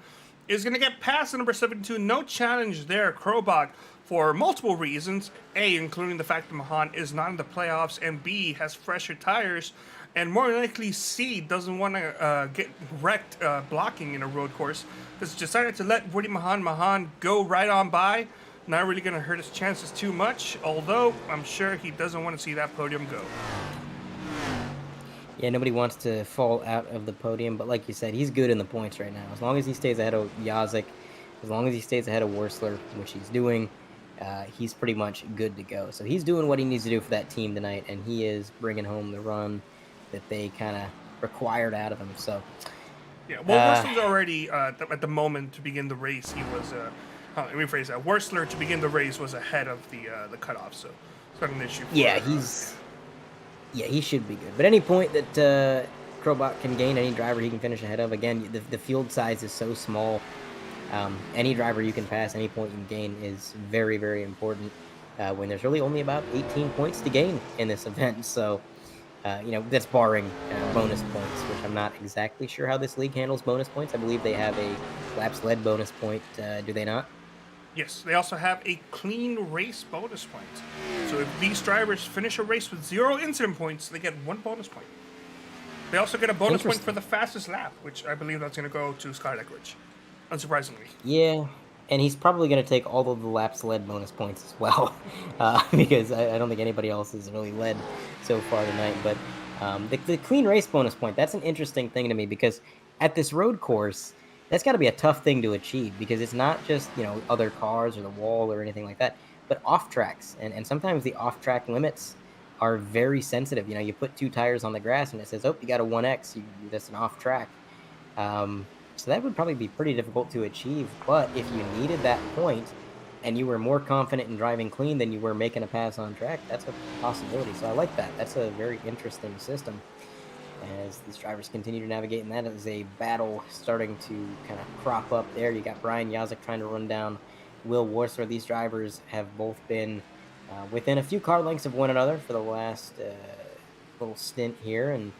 S3: is going to get past the number 72. No challenge there, Krobach, for multiple reasons. A, including the fact that Mahan is not in the playoffs, and B, has fresher tires. And more likely, C, doesn't want to get wrecked blocking in a road course. Has decided to let Woody Mahan go right on by. Not really going to hurt his chances too much, although I'm sure he doesn't want to see that podium go.
S4: Yeah, nobody wants to fall out of the podium, but like you said, he's good in the points right now. As long as he stays ahead of Yazik, as long as he stays ahead of Worsler, which he's doing, he's pretty much good to go. So he's doing what he needs to do for that team tonight, and he is bringing home the run that they kind of required out of him. So
S3: yeah, well, Worsler's already at the moment to begin the race. He was let me rephrase that. Worsler to begin the race was ahead of the cutoff, so it's not an issue.
S4: He should be good. But any point that Krobach can gain, any driver he can finish ahead of, again, the field size is so small. Any driver you can pass, any point you gain is very, very important when there's really only about 18 points to gain in this event. So, that's barring bonus points, which I'm not exactly sure how this league handles bonus points. I believe they have a laps led bonus point, do they not?
S3: Yes, they also have a clean race bonus point. So if these drivers finish a race with 0 incident points, they get 1 bonus point. They also get a bonus point for the fastest lap, which I believe that's going to go to Scott Eckrich, unsurprisingly.
S4: Yeah, and he's probably going to take all of the laps led bonus points as well, because I don't think anybody else has really led so far tonight. But the clean race bonus point, that's an interesting thing to me, because at this road course, that's got to be a tough thing to achieve, because it's not just, other cars or the wall or anything like that, but off tracks. And sometimes the off track limits are very sensitive. You put 2 tires on the grass and it says, oh, you got a 1X, that's an off track. So that would probably be pretty difficult to achieve. But if you needed that point and you were more confident in driving clean than you were making a pass on track, that's a possibility. So I like that. That's a very interesting system as these drivers continue to navigate. And that is a battle starting to kind of crop up there. You got Brian Yazek trying to run down Will Wurzler. These drivers have both been within a few car lengths of one another for the last little stint here. And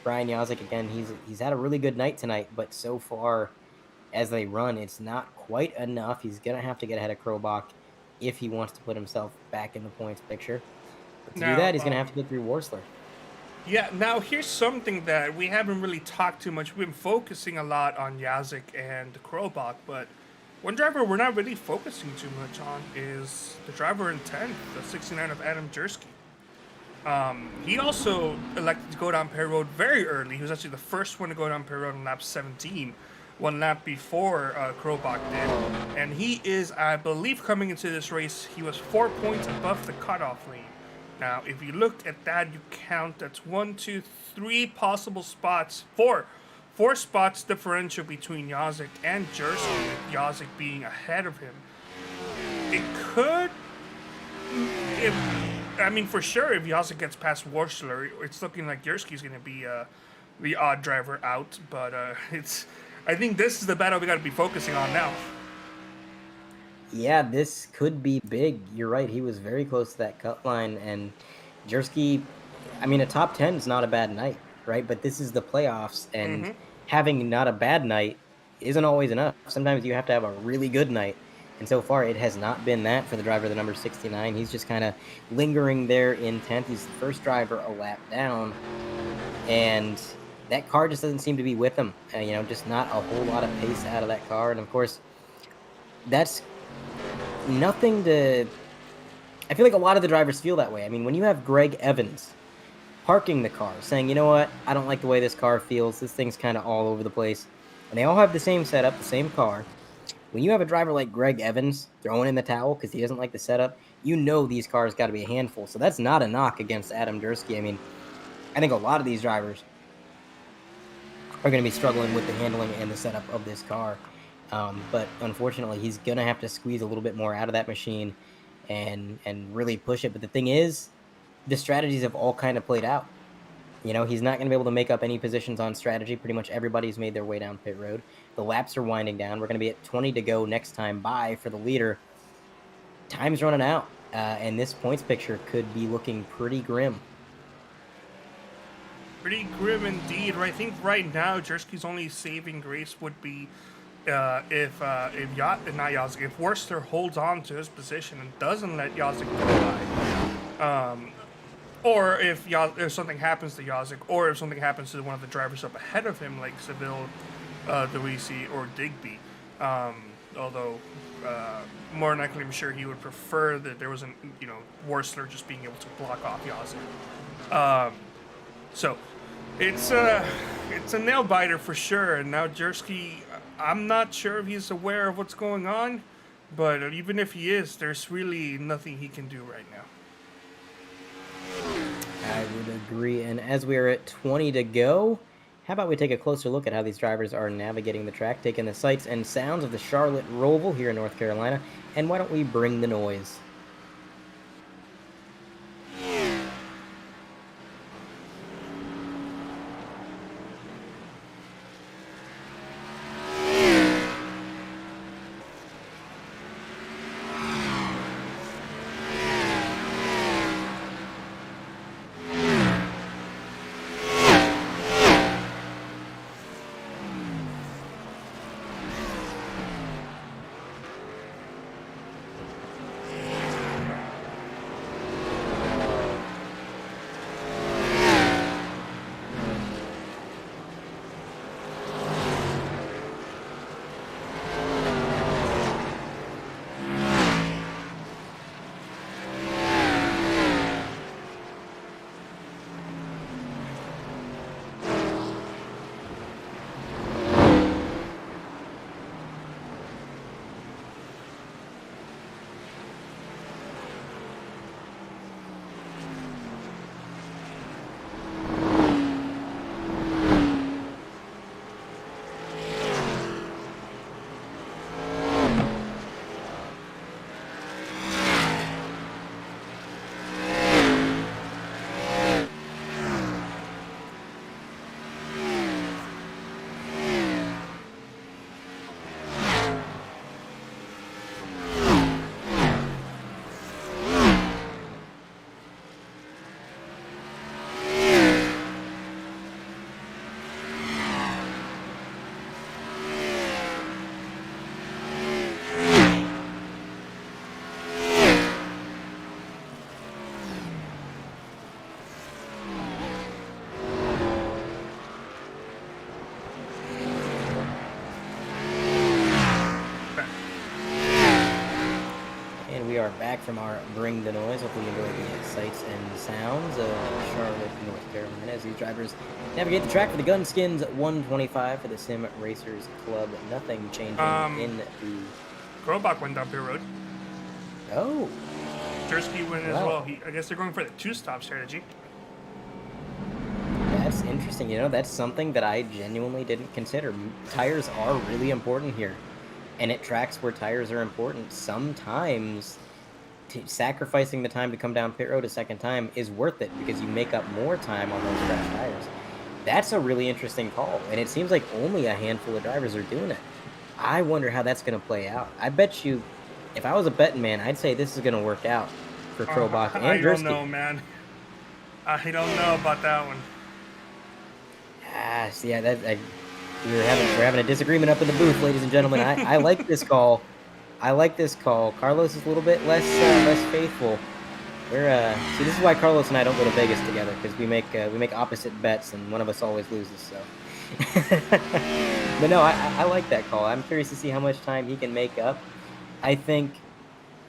S4: Brian Yazek, again, he's had a really good night tonight, but so far as they run, it's not quite enough. He's going to have to get ahead of Krobach if he wants to put himself back in the points picture. But to do that, he's going to have to get through Wurzler.
S3: Yeah, now here's something that we haven't really talked too much. We've been focusing a lot on Yazek and Krobach, but one driver we're not really focusing too much on is the driver in 10th, the 69 of Adam Jersky. He also elected to go down pit road very early. He was actually the first one to go down pit road on lap 17, 1 lap before Krobach did. And he is, I believe, coming into this race, he was 4 points above the cutoff lane. Now, if you look at that, you count, that's 1, 2, 3 possible spots, 4 spots differential between Yazek and Jersky, with Yazek being ahead of him. It could, for sure, if Yazek gets past Wurzler, it's looking like Jersky's going to be the odd driver out. But I think this is the battle we got to be focusing on now.
S4: Yeah, this could be big. You're right. He was very close to that cut line. And Jersky, a top 10 is not a bad night, right? But this is the playoffs. And having not a bad night isn't always enough. Sometimes you have to have a really good night. And so far, it has not been that for the driver, the number 69. He's just kind of lingering there in 10th. He's the first driver a lap down. And that car just doesn't seem to be with him. Just not a whole lot of pace out of that car. And, of course, that's nothing to... I feel like a lot of the drivers feel that way. When you have Greg Evans parking the car, saying, you know what, I don't like the way this car feels. This thing's kind of all over the place. And they all have the same setup, the same car. When you have a driver like Greg Evans throwing in the towel because he doesn't like the setup, these cars got to be a handful. So that's not a knock against Adam Jersky. I think a lot of these drivers are going to be struggling with the handling and the setup of this car. But unfortunately, he's going to have to squeeze a little bit more out of that machine and really push it. But the thing is, the strategies have all kind of played out. He's not going to be able to make up any positions on strategy. Pretty much everybody's made their way down pit road. The laps are winding down. We're going to be at 20 to go next time by for the leader. Time's running out, and this points picture could be looking pretty grim.
S3: Pretty grim indeed. I think right now Jersky's only saving grace would be if Wurzler holds on to his position and doesn't let Yazek go by. Or if something happens to Yazek, or if something happens to one of the drivers up ahead of him, like Seville, Delisi, or Digby. Although, more than likely, I'm sure he would prefer that there wasn't, Wurzler just being able to block off Yazek. So, it's a nail biter for sure. And now Jersky, I'm not sure if he's aware of what's going on, but even if he is, there's really nothing he can do right now.
S4: I would agree. And as we are at 20 to go, how about we take a closer look at how these drivers are navigating the track, taking the sights and sounds of the Charlotte Roval here in North Carolina, and why don't we bring the noise? back from our Bring the Noise. Hopefully you enjoy the sights and sounds of Charlotte, North Carolina, as these drivers navigate the track for the Gunskins 125 for the Sim Racers Club. Nothing changing in the...
S3: Krobach went down pit road.
S4: Oh.
S3: Jersky went as well. I guess they're going for the two-stop strategy.
S4: That's interesting. You know, that's something that I genuinely didn't consider. Tires are really important here. And at tracks where tires are important, sometimes sacrificing the time to come down pit road a second time is worth it because you make up more time on those fresh tires. That's a really interesting call, and it seems like only a handful of drivers are doing it. I wonder how that's going to play out. I bet you, if I was a betting man, I'd say this is going to work out for Krobach and Jersky.
S3: I don't know, man. I don't know about that one.
S4: Yeah, we're having a disagreement up in the booth, ladies and gentlemen. I like this call. I like this call. Carlos is a little bit less faithful. See, this is why Carlos and I don't go to Vegas together, because we make opposite bets, and one of us always loses. So, but no, I like that call. I'm curious to see how much time he can make up. I think,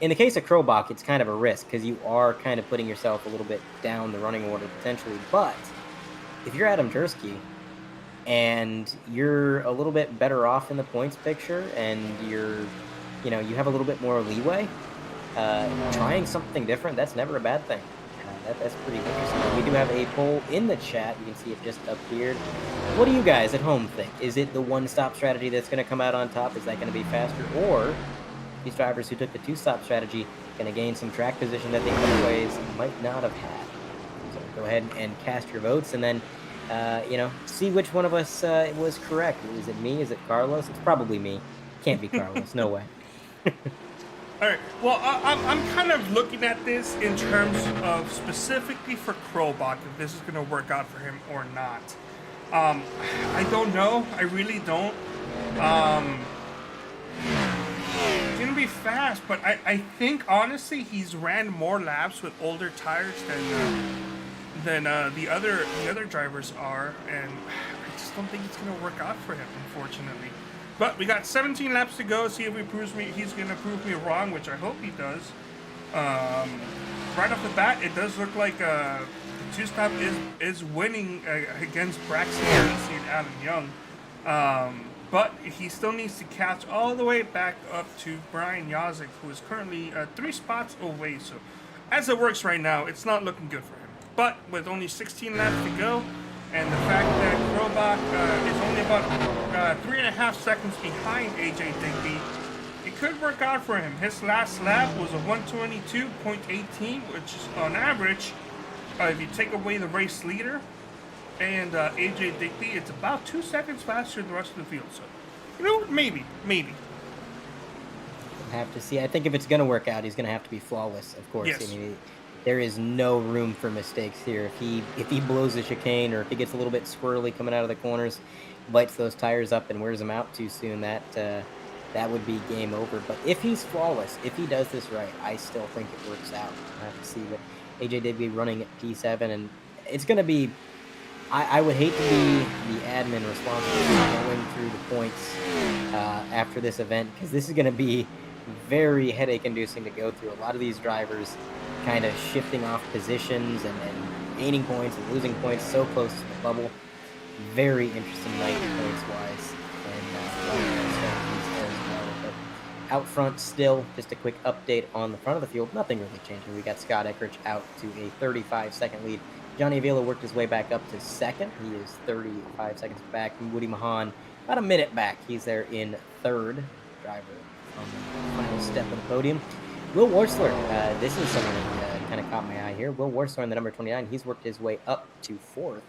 S4: in the case of Krobach, it's kind of a risk because you are kind of putting yourself a little bit down the running order potentially. But if you're Adam Jersky and you're a little bit better off in the points picture, and you have a little bit more leeway, trying something different, that's never a bad thing. That's pretty interesting. We do have a poll in the chat. You can see it just appeared. What do you guys at home think? Is it the one-stop strategy that's going to come out on top? Is that going to be faster? Or these drivers who took the two-stop strategy going to gain some track position that they otherwise might not have had? So go ahead and cast your votes, and then see which one of us was correct. Is it me? Is it Carlos? It's probably me. Can't be Carlos. No way.
S3: All right. Well, I'm kind of looking at this in terms of specifically for Krobach, if this is going to work out for him or not. I don't know. I really don't. It's going to be fast, but I think, honestly, he's ran more laps with older tires than the other drivers are, and I just don't think it's going to work out for him, unfortunately. But we got 17 laps to go. See if he's going to prove me wrong, which I hope he does. Right off the bat, it does look like the two-stop is winning against Braxton Casey and Adam Young. But he still needs to catch all the way back up to Brian Yazek, who is currently 3 spots away. So as it works right now, it's not looking good for him. But with only 16 laps to go, and the fact that Krobach is only about 3.5 seconds behind AJ Digby, it could work out for him. His last lap was a 122.18, which is on average, if you take away the race leader and AJ Digby, it's about 2 seconds faster than the rest of the field. So, maybe. We'll
S4: have to see. I think if it's going to work out, he's going to have to be flawless, of course.
S3: Yes.
S4: I mean, there is no room for mistakes here. If he blows a chicane, or if he gets a little bit squirrely coming out of the corners, bites those tires up and wears them out too soon, that would be game over. But if he's flawless, if he does this right, I still think it works out. I have to see. But AJ did be running at P7, and it's going to be... I would hate to be the admin responsible for going through the points after this event, because this is going to be very headache-inducing to go through. A lot of these drivers kind of shifting off positions and gaining points and losing points so close to the bubble. Very interesting night points-wise. And as well. But out front still, just a quick update on the front of the field. Nothing really changing. We got Scott Eckrich out to a 35-second lead. Johnny Avila worked his way back up to second. He is 35 seconds back. Woody Mahan, about a minute back. He's there in third. Driver on the final step of the podium. Will Warsler, this is someone that kind of caught my eye here. Will Warsler in the number 29, he's worked his way up to fourth,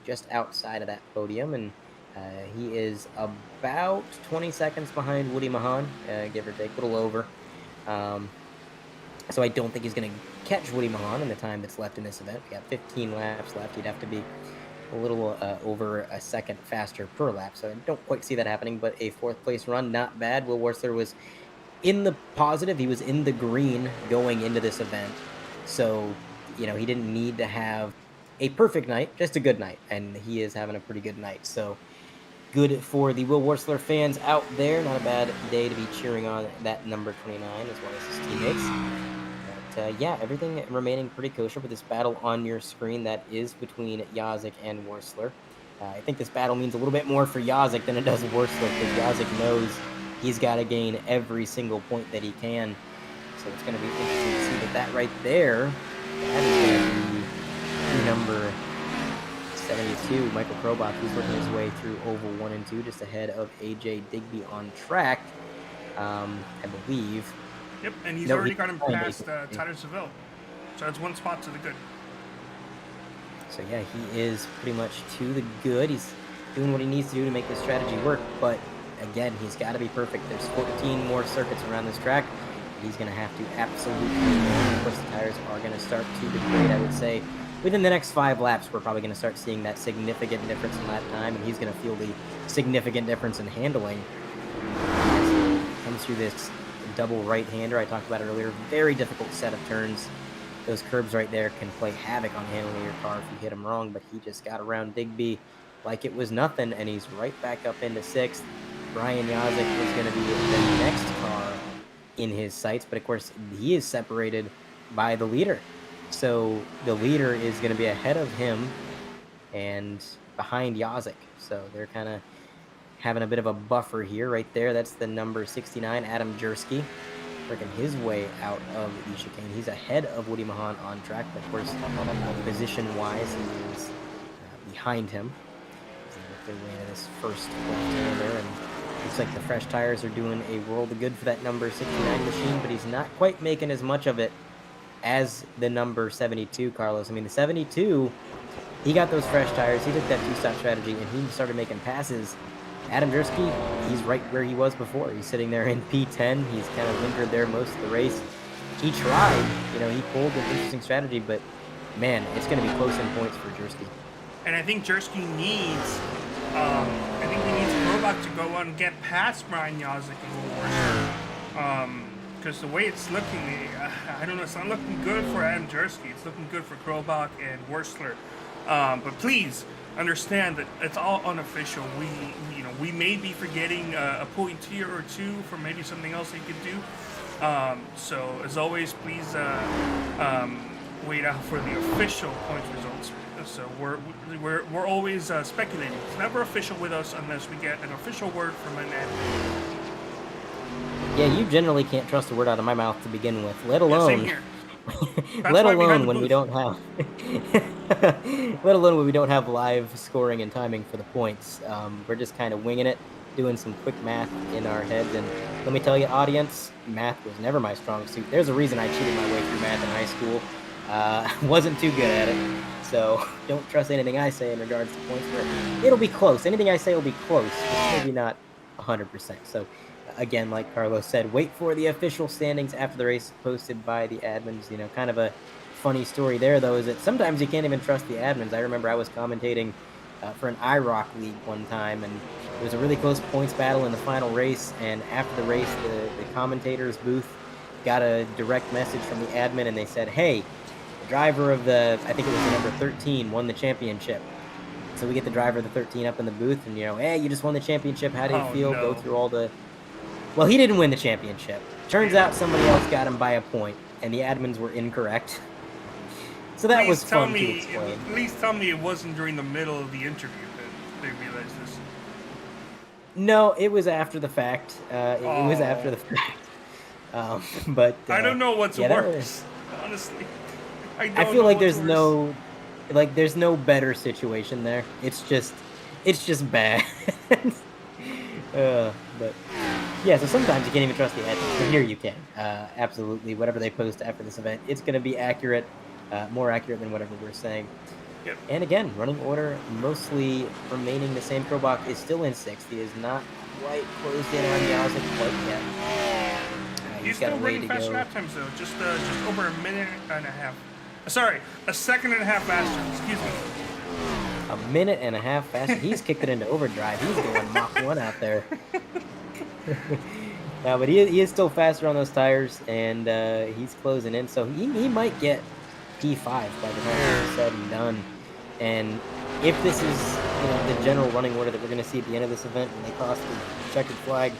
S4: just outside of that podium, and he is about 20 seconds behind Woody Mahan, give or take, a little over. So I don't think he's going to catch Woody Mahan in the time that's left in this event. We got 15 laps left. He'd have to be a little over a second faster per lap, so I don't quite see that happening, but a fourth place run, not bad. Will Warsler was in the positive. He was in the green going into this event, so he didn't need to have a perfect night, just a good night, and he is having a pretty good night. So good for the Will Warsler fans out there. Not a bad day to be cheering on that number 29 as well as his teammates. yeah, everything remaining pretty kosher with this battle on your screen that is between Yazik and Wursler. I think this battle means a little bit more for Yazik than it does Wursler, because Yazik knows he's got to gain every single point that he can. So it's going to be interesting to see. But that right there, that is going to be number 72, Michael Krobach. He's working his way through Oval 1 and 2, just ahead of AJ Digby on track, I believe.
S3: Yep, and he's already got him past Tyler Seville. So it's one spot to the good.
S4: So yeah, he is pretty much to the good. He's doing what he needs to do to make this strategy work. But again, he's got to be perfect. There's 14 more circuits around this track. He's going to have to absolutely win. Of course, the tires are going to start to degrade, I would say. Within the next 5 laps, we're probably going to start seeing that significant difference in lap time, and he's going to feel the significant difference in handling as he comes through this double right-hander I talked about earlier. Very difficult set of turns. Those curbs right there can play havoc on handling your car if you hit him wrong, but he just got around Digby like it was nothing, and he's right back up into 6th. Brian Yazik is going to be the next car in his sights, but of course he is separated by the leader. So the leader is going to be ahead of him and behind Yazik. So they're kind of having a bit of a buffer here right there. That's the number 69, Adam Jersky, working his way out of the chicane. He's ahead of Woody Mahan on track, but of course, position-wise, he is behind him. They work their way into this first left-hander, and looks like the fresh tires are doing a world of good for that number 69 machine, but he's not quite making as much of it as the number 72, Carlos. I mean, the 72, he got those fresh tires, he took that two-stop strategy, and he started making passes. Adam Jersky, he's right where he was before. He's sitting there in P10. He's kind of lingered there most of the race. He tried, he pulled an interesting strategy, but man, it's going to be close in points for Jersky.
S3: And I think Jersky needs, Krobach to go on and get past Brian Yazik and Wursler. Because the way it's looking, I don't know, it's not looking good for Adam Jersky. It's looking good for Krobach and Wursler. But please understand that it's all unofficial. We may be forgetting a point here or two for maybe something else they could do. So as always, please wait out for the official points results. So we're always speculating. It's never official with us unless we get an official word from an admin.
S4: Yeah, you generally can't trust a word out of my mouth to begin with, let alone.
S3: Same here.
S4: Let alone when we don't have let alone when we don't have live scoring and timing for the points. We're just kind of winging it, doing some quick math in our heads, and let me tell you, audience, math was never my strong suit. There's a reason I cheated my way through math in high school. Wasn't too good at it, so don't trust anything I say in regards to points. It'll be close. Anything I say will be close, but maybe not 100%. So again, like Carlos said, wait for the official standings after the race posted by the admins. Kind of a funny story there, though, is that sometimes you can't even trust the admins. I remember I was commentating for an IROC league one time, and it was a really close points battle in the final race, and after the race, the commentator's booth got a direct message from the admin, and they said, hey, the driver of I think it was the number 13, won the championship. So we get the driver of the 13 up in the booth, and, hey, you just won the championship. How do you feel?
S3: No.
S4: Go through all the... Well, he didn't win the championship. Turns out somebody else got him by a point, and the admins were incorrect. So that was fun to explain.
S3: Please tell me it wasn't during the middle of the interview that they realized this.
S4: No, it was after the fact. It was after the fact. But
S3: I don't know what's worse, honestly.
S4: I feel like there's no better situation there. It's just bad. But yeah, so sometimes you can't even trust the admins, but here you can. Absolutely, whatever they post after this event, it's going to be accurate, more accurate than whatever we're saying.
S3: Yep.
S4: And again, running order mostly remaining the same. Krobach is still in 6th. He is not quite closed in on Yazik quite yet.
S3: He's still running faster lap times, though. Just over a minute and a half. Sorry, a second and a half faster. Excuse me.
S4: A minute and a half faster. He's kicked it into overdrive. He's going Mach 1 out there. No, but he is still faster on those tires, and he's closing in. So he might get P5 by the time it's said and done. And if this is the general running order that we're going to see at the end of this event when they cross the checkered flag,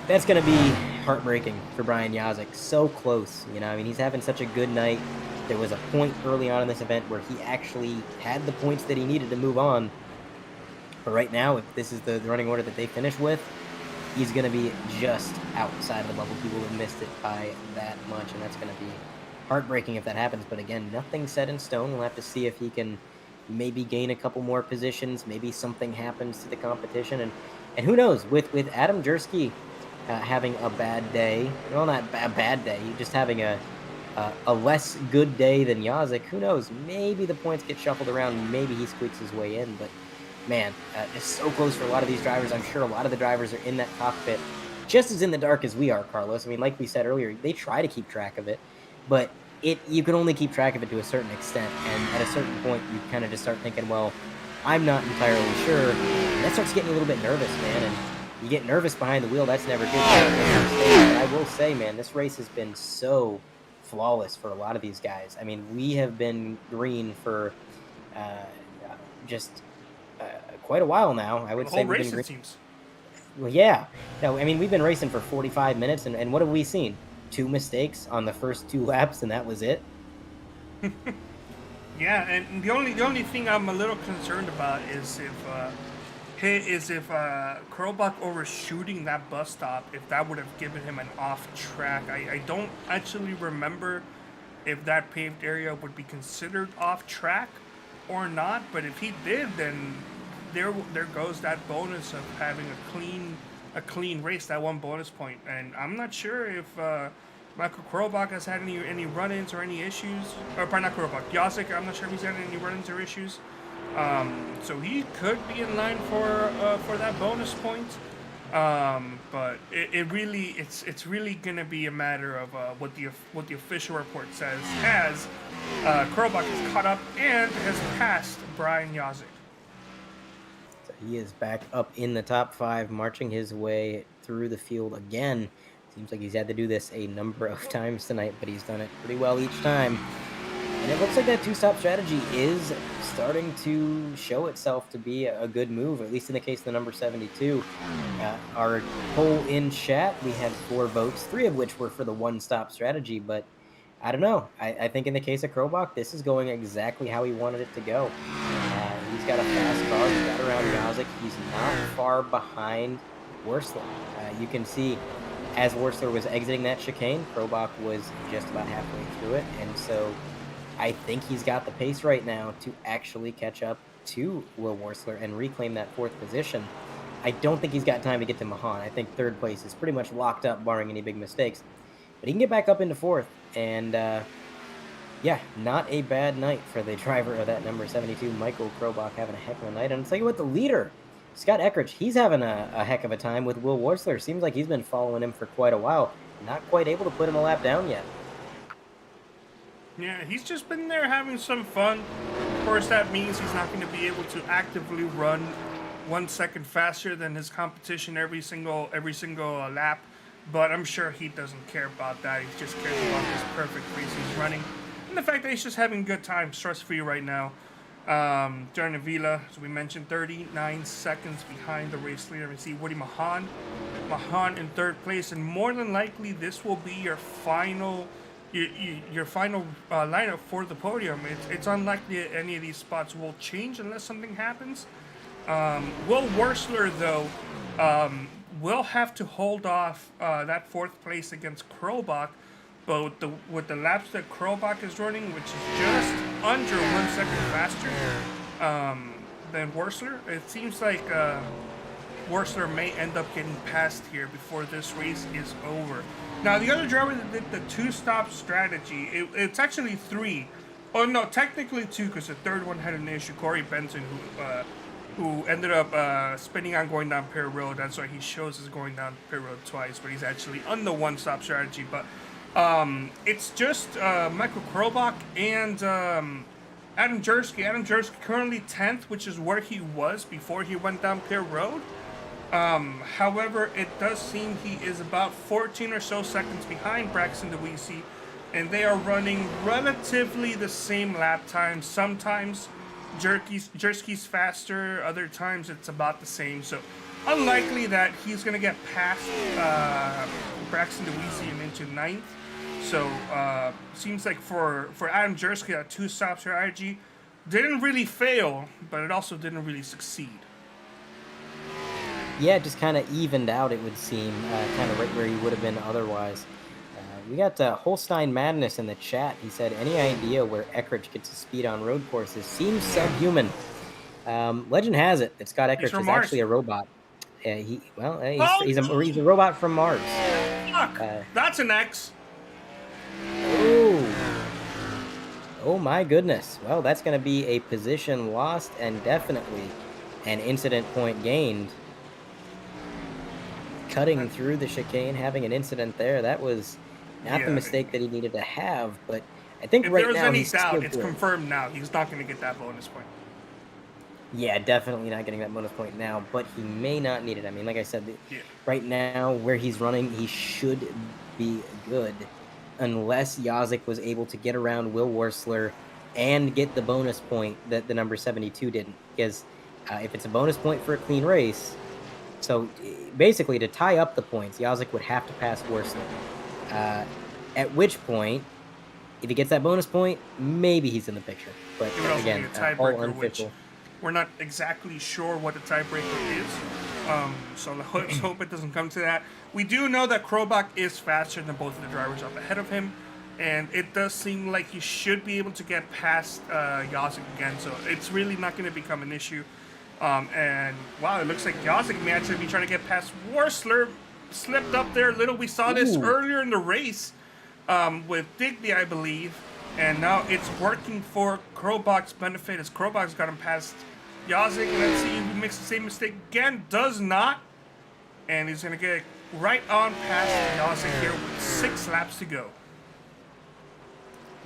S4: that's going to be heartbreaking for Brian Yazik. So close, you know. I mean, he's having such a good night. There was a point early on in this event where he actually had the points that he needed to move on. But right now, if this is the running order that they finish with, he's going to be just outside of the bubble. He will have missed it by that much, and that's going to be heartbreaking if that happens. But again, nothing set in stone. We'll have to see if he can maybe gain a couple more positions. Maybe something happens to the competition. And who knows, with Adam Jersky having a bad day, well, not a bad day, just having a less good day than Yazik, who knows, maybe the points get shuffled around, maybe he squeaks his way in. But man, it's so close for a lot of these drivers. I'm sure a lot of the drivers are in that cockpit just as in the dark as we are, Carlos. I mean, like we said earlier, they try to keep track of it, but you can only keep track of it to a certain extent, and at a certain point, you kind of just start thinking, well, I'm not entirely sure, and that starts getting a little bit nervous, man, and you get nervous behind the wheel, that's never good. But I will say, man, this race has been so flawless for a lot of these guys. I mean, we have been green for quite a while now. I would say we've been green.
S3: Seems.
S4: Well, yeah. No, I mean, we've been racing for 45 minutes, and what have we seen? 2 mistakes on the first 2 laps, and that was it.
S3: Yeah, and the only thing I'm a little concerned about is if Krobach overshooting that bus stop, if that would have given him an off track. I don't actually remember if that paved area would be considered off track or not, but if he did, then there goes that bonus of having a clean race, that 1 bonus point. And I'm not sure if Michael Krobach has had any run-ins or any issues, or probably not Krobach, Yazik, I'm not sure if he's had any run-ins or issues. So he could be in line for that bonus point. But it's really gonna be a matter of what the official report says, as Krobach is caught up and has passed Brian Yazik.
S4: So he is back up in the top 5, marching his way through the field again. Seems like he's had to do this a number of times tonight, but he's done it pretty well each time. And it looks like that 2-stop strategy is starting to show itself to be a good move, at least in the case of the number 72. Our poll in chat, we had 4 votes, 3 of which were for the 1-stop strategy, but I don't know. I think in the case of Krobach, this is going exactly how he wanted it to go. He's got a fast car, he's got around Yazik, he's not far behind Wursler. You can see as Wursler was exiting that chicane, Krobach was just about halfway through it, and so I think he's got the pace right now to actually catch up to Will Wursler and reclaim that 4th position. I don't think he's got time to get to Mahan. I think 3rd place is pretty much locked up, barring any big mistakes. But he can get back up into 4th, and yeah, not a bad night for the driver of that number 72, Michael Krobach, having a heck of a night. And I'll tell you what, the leader, Scott Eckrich, he's having a heck of a time with Will Wursler. Seems like he's been following him for quite a while. Not quite able to put him a lap down yet.
S3: Yeah, he's just been there having some fun. Of course, that means he's not going to be able to actively run 1 second faster than his competition every single lap. But I'm sure he doesn't care about that. He just cares about this perfect race he's running, and the fact that he's just having a good time, stress-free right now. During the Vila, as we mentioned, 39 seconds behind the race leader. We see Woody Mahan in 3rd place, and more than likely this will be your final lineup for the podium. It's unlikely that any of these spots will change unless something happens. Will Wursler, though, will have to hold off that 4th place against Krobach, but with the laps that Krobach is running, which is just under 1 second faster than Wursler, it seems like Wursler may end up getting passed here before this race is over. Now, the other driver that did the 2-stop strategy, it's actually 3. Oh, no, technically 2, because the 3rd one had an issue. Corey Benson, who ended up spinning on going down Pier Road. That's why he shows us going down Pier Road twice, but he's actually on the 1-stop strategy. But it's just Michael Krobach and Adam Jersky. Adam Jersky currently 10th, which is where he was before he went down Pier Road. However, it does seem he is about 14 or so seconds behind Braxton DeWeese, and they are running relatively the same lap time. Sometimes Jersky's faster, other times it's about the same. So unlikely that he's going to get past Braxton Louisian into 9th. So seems like for Adam Jersky, that 2 stops strategy didn't really fail, but it also didn't really succeed.
S4: Yeah, it just kind of evened out, it would seem, kind of right where he would have been otherwise. We got Holstein Madness in the chat. He said, any idea where Eckrich gets his speed on road courses? Seems subhuman. Legend has it that Scott Eckrich is actually a robot. He's a robot from Mars.
S3: Fuck! That's an X.
S4: Oh my goodness. Well, that's going to be a position lost and definitely an incident point gained. Cutting through the chicane, having an incident there, that was not the mistake that he needed to have, but I think right now he's still good.
S3: It's confirmed now. He's not going to get that bonus point.
S4: Yeah, definitely not getting that bonus point now, but he may not need it. I mean, like I said, right now where he's running, he should be good unless Yazik was able to get around Will Wursler and get the bonus point that the number 72 didn't. Because if it's a bonus point for a clean race, so basically to tie up the points, Yazik would have to pass Wursler. At which point, if he gets that bonus point, maybe he's in the picture. But again, all unofficial.
S3: We're not exactly sure what the tiebreaker is, so let's hope it doesn't come to that. We do know that Krobach is faster than both of the drivers up ahead of him, and it does seem like he should be able to get past Yazik again, so it's really not going to become an issue. And wow, it looks like Yazik may actually be trying to get past Wursler. Slipped up there a little. We saw this earlier in the race with Digby, I believe, and now it's working for Krobach's benefit as Krobach's got him past Yazik. Let's see if he makes the same mistake again. Does not. And he's going to get right on past Yazik here with 6 laps to go.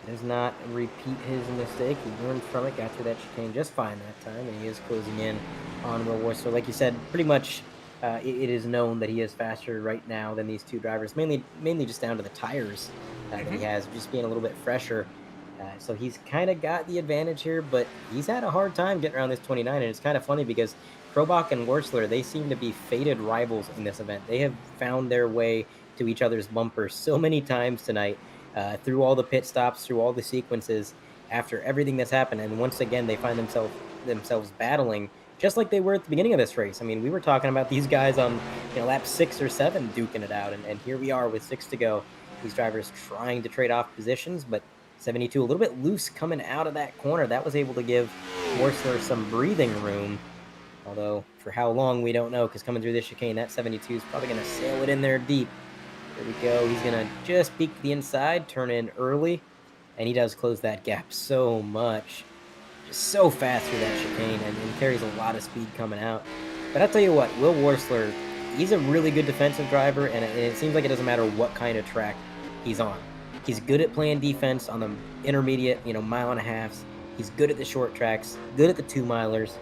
S4: Does not repeat his mistake. He learned from it, got through that chicane just fine that time, and he is closing in on Will Wursler. Like you said, pretty much it is known that he is faster right now than these two drivers, mainly just down to the tires that he has, just being a little bit fresher. So he's kind of got the advantage here, but he's had a hard time getting around this 29, and it's kind of funny because Krobach and Wursler, they seem to be fated rivals in this event. They have found their way to each other's bumpers so many times tonight, through all the pit stops, through all the sequences, after everything that's happened, and once again they find themselves battling just like they were at the beginning of this race. I mean, we were talking about these guys on lap 6 or 7 duking it out, and here we are with 6 to go. These drivers trying to trade off positions, but 72 a little bit loose coming out of that corner. That was able to give Wursler some breathing room, although for how long we don't know, because coming through this chicane, that 72 is probably going to sail it in there deep. There we go. He's going to just peek to the inside, turn in early, and he does close that gap so much. Just so fast through that chicane, and carries a lot of speed coming out. But I'll tell you what, Will Wursler, he's a really good defensive driver, and it seems like it doesn't matter what kind of track he's on. He's good at playing defense on the intermediate, mile and a halves. He's good at the short tracks, good at the 2-milers,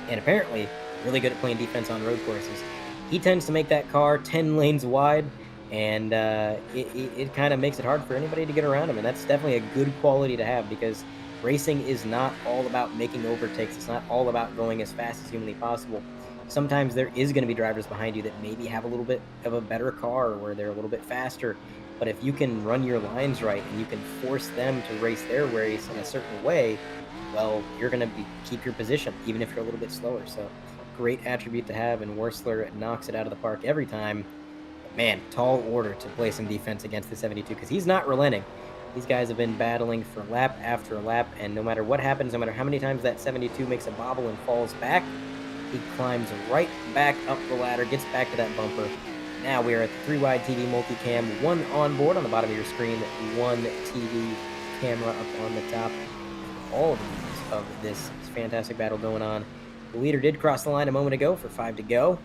S4: and apparently really good at playing defense on road courses. He tends to make that car 10 lanes wide, and it kind of makes it hard for anybody to get around him, and that's definitely a good quality to have, because racing is not all about making overtakes. It's not all about going as fast as humanly possible. Sometimes there is going to be drivers behind you that maybe have a little bit of a better car, or they're a little bit faster, but if you can run your lines right and you can force them to race their race in a certain way, well, you're going to keep your position, even if you're a little bit slower. So great attribute to have, and Wursler knocks it out of the park every time. But man, tall order to play some defense against the 72, because he's not relenting. These guys have been battling for lap after lap, and no matter what happens, no matter how many times that 72 makes a bobble and falls back, he climbs right back up the ladder, gets back to that bumper. Now we are at the 3-wide TV multicam, one on board on the bottom of your screen, one TV camera up on the top. All of this fantastic battle going on. The leader did cross the line a moment ago for 5 to go.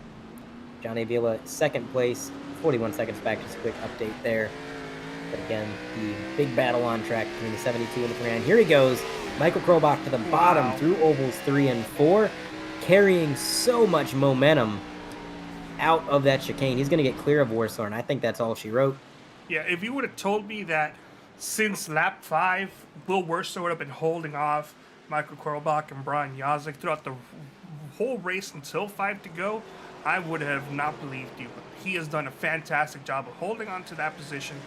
S4: Johnny Avila, second place, 41 seconds back. Just a quick update there. But again, the big battle on track between the 72 and the 29. Here he goes. Michael Krobach to the bottom through ovals 3 and 4, carrying so much momentum out of that chicane. He's going to get clear of Wursler, and I think that's all she wrote.
S3: Yeah, if you would have told me that since lap 5, Will Wursler would have been holding off Michael Krobach and Brian Yazik throughout the whole race until 5 to go, I would have not believed you. But he has done a fantastic job of holding on to that position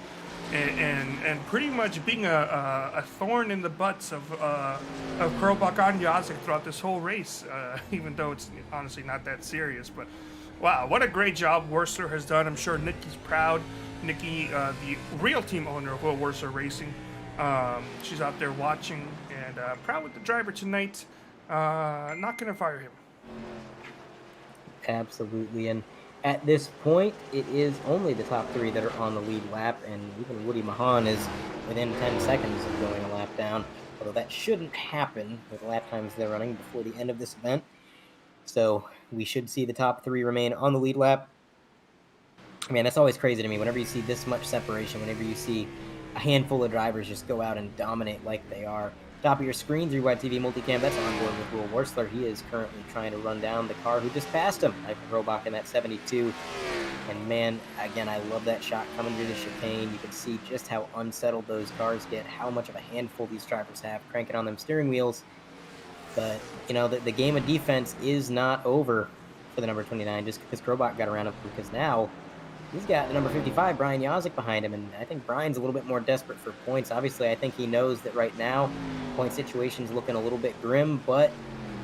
S3: and pretty much being a thorn in the butts of Krobach and Yazik throughout this whole race, even though it's honestly not that serious. But wow, what a great job Wursler has done. I'm sure Nikki's proud. Nikki, the real team owner of Will Wursler Racing, she's out there watching and proud with the driver tonight. Not going to fire him.
S4: Absolutely, and at this point, it is only the top 3 that are on the lead lap, and even Woody Mahan is within 10 seconds of going a lap down, although that shouldn't happen with the lap times they're running before the end of this event. So we should see the top 3 remain on the lead lap. Man, that's always crazy to me. Whenever you see this much separation, whenever you see a handful of drivers just go out and dominate like they are. Top of your screen, 3-wide TV multicam, that's on board with Will Wursler. He is currently trying to run down the car who just passed him, Michael Krobach in that 72. And man, again, I love that shot coming through the chicane. You can see just how unsettled those cars get, how much of a handful these drivers have cranking on them steering wheels. But, you know, the game of defense is not over for the number 29 just because Krobach got around him, because now he's got the number 55, Brian Yazik, behind him, and I think Brian's a little bit more desperate for points. Obviously, I think he knows that right now, point situation's looking a little bit grim, but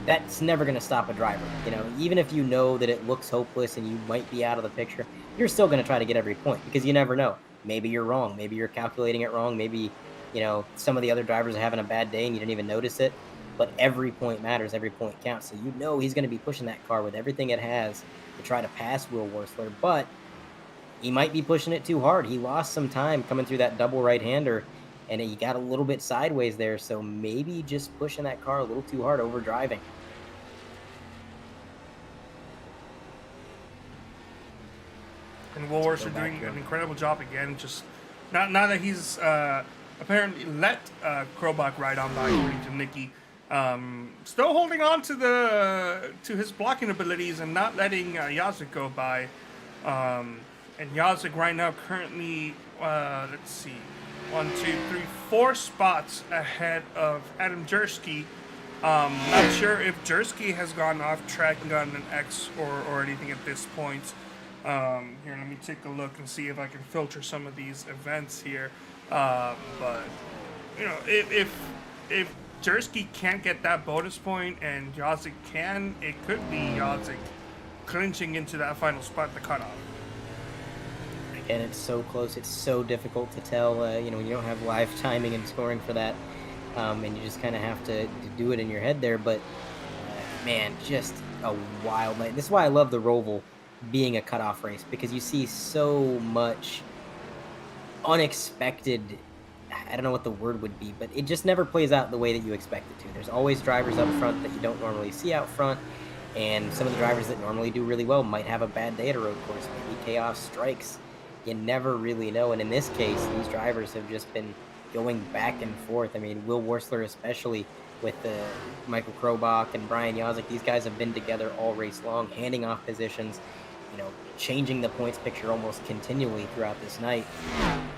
S4: that's never going to stop a driver. You know, even if you know that it looks hopeless and you might be out of the picture, you're still going to try to get every point, because you never know. Maybe you're wrong. Maybe you're calculating it wrong. Maybe, you know, some of the other drivers are having a bad day and you didn't even notice it, but every point matters. Every point counts. So you know he's going to be pushing that car with everything it has to try to pass Will Wursler, but he might be pushing it too hard. He lost some time coming through that double right-hander, and he got a little bit sideways there, so maybe just pushing that car a little too hard, over driving.
S3: And Will Wursler doing an incredible job again. Just now that he's apparently let Krobach ride on by, according to Nikki, still holding on to his blocking abilities and not letting Yazik go by. And Yazik right now currently, let's see, 1, 2, 3, 4 spots ahead of Adam Jersky. Not sure if Jersky has gone off track and gotten an X or anything at this point. Here, let me take a look and see if I can filter some of these events here. But, you know, if Jersky can't get that bonus point and Yazik can, it could be Yazik clinching into that final spot at the cutoff.
S4: And it's so close, it's so difficult to tell, you know, when you don't have live timing and scoring for that, and you just kind of have to do it in your head there, but, man, just a wild night. This is why I love the Roval being a cutoff race, because you see so much unexpected, I don't know what the word would be, but it just never plays out the way that you expect it to. There's always drivers up front that you don't normally see out front, and some of the drivers that normally do really well might have a bad day at a road course. Maybe chaos strikes. You never really know, and in this case, these drivers have just been going back and forth. I mean, Will Wursler especially, with Michael Krobach and Brian Yazik, these guys have been together all race long, handing off positions, you know, changing the points picture almost continually throughout this night,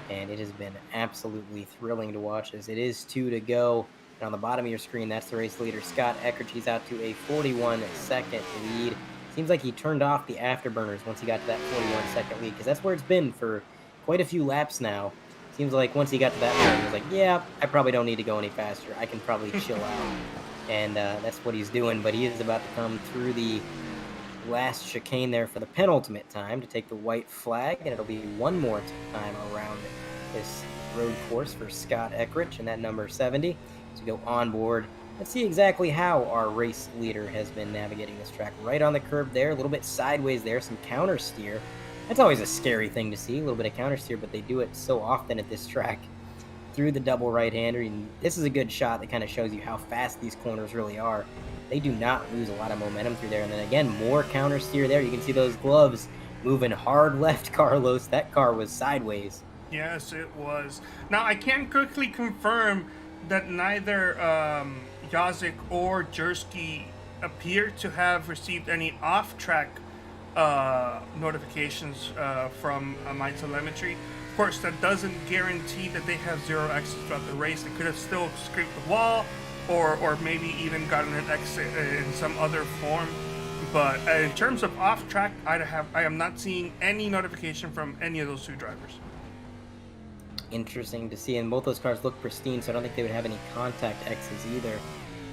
S4: and it has been absolutely thrilling to watch as it is 2 to go. And on the bottom of your screen, that's the race leader, Scott Eckrich. He's out to a 41-second lead. Seems like he turned off the afterburners once he got to that 41-second lead, because that's where it's been for quite a few laps now. Seems like once he got to that point, he was like, yeah, I probably don't need to go any faster. I can probably chill out. And that's what he's doing, but he is about to come through the last chicane there for the penultimate time to take the white flag, and it'll be one more time around this road course for Scott Eckrich and that number 70 to go on board. Let's see exactly how our race leader has been navigating this track. Right on the curb there, a little bit sideways there, some counter steer. That's always a scary thing to see, a little bit of counter steer, but they do it so often at this track. Through the double right-hander, and this is a good shot that kind of shows you how fast these corners really are. They do not lose a lot of momentum through there. And then again, more counter steer there. You can see those gloves moving hard left, Carlos. That car was sideways.
S3: Yes, it was. Now, I can quickly confirm that neither Yazik or Jersky appear to have received any off-track notifications from my telemetry. Of course, that doesn't guarantee that they have 0 exits throughout the race. They could have still scraped the wall or maybe even gotten an exit in some other form. But in terms of off track, I am not seeing any notification from any of those two drivers.
S4: Interesting to see, and both those cars look pristine, so I don't think they would have any contact X's either.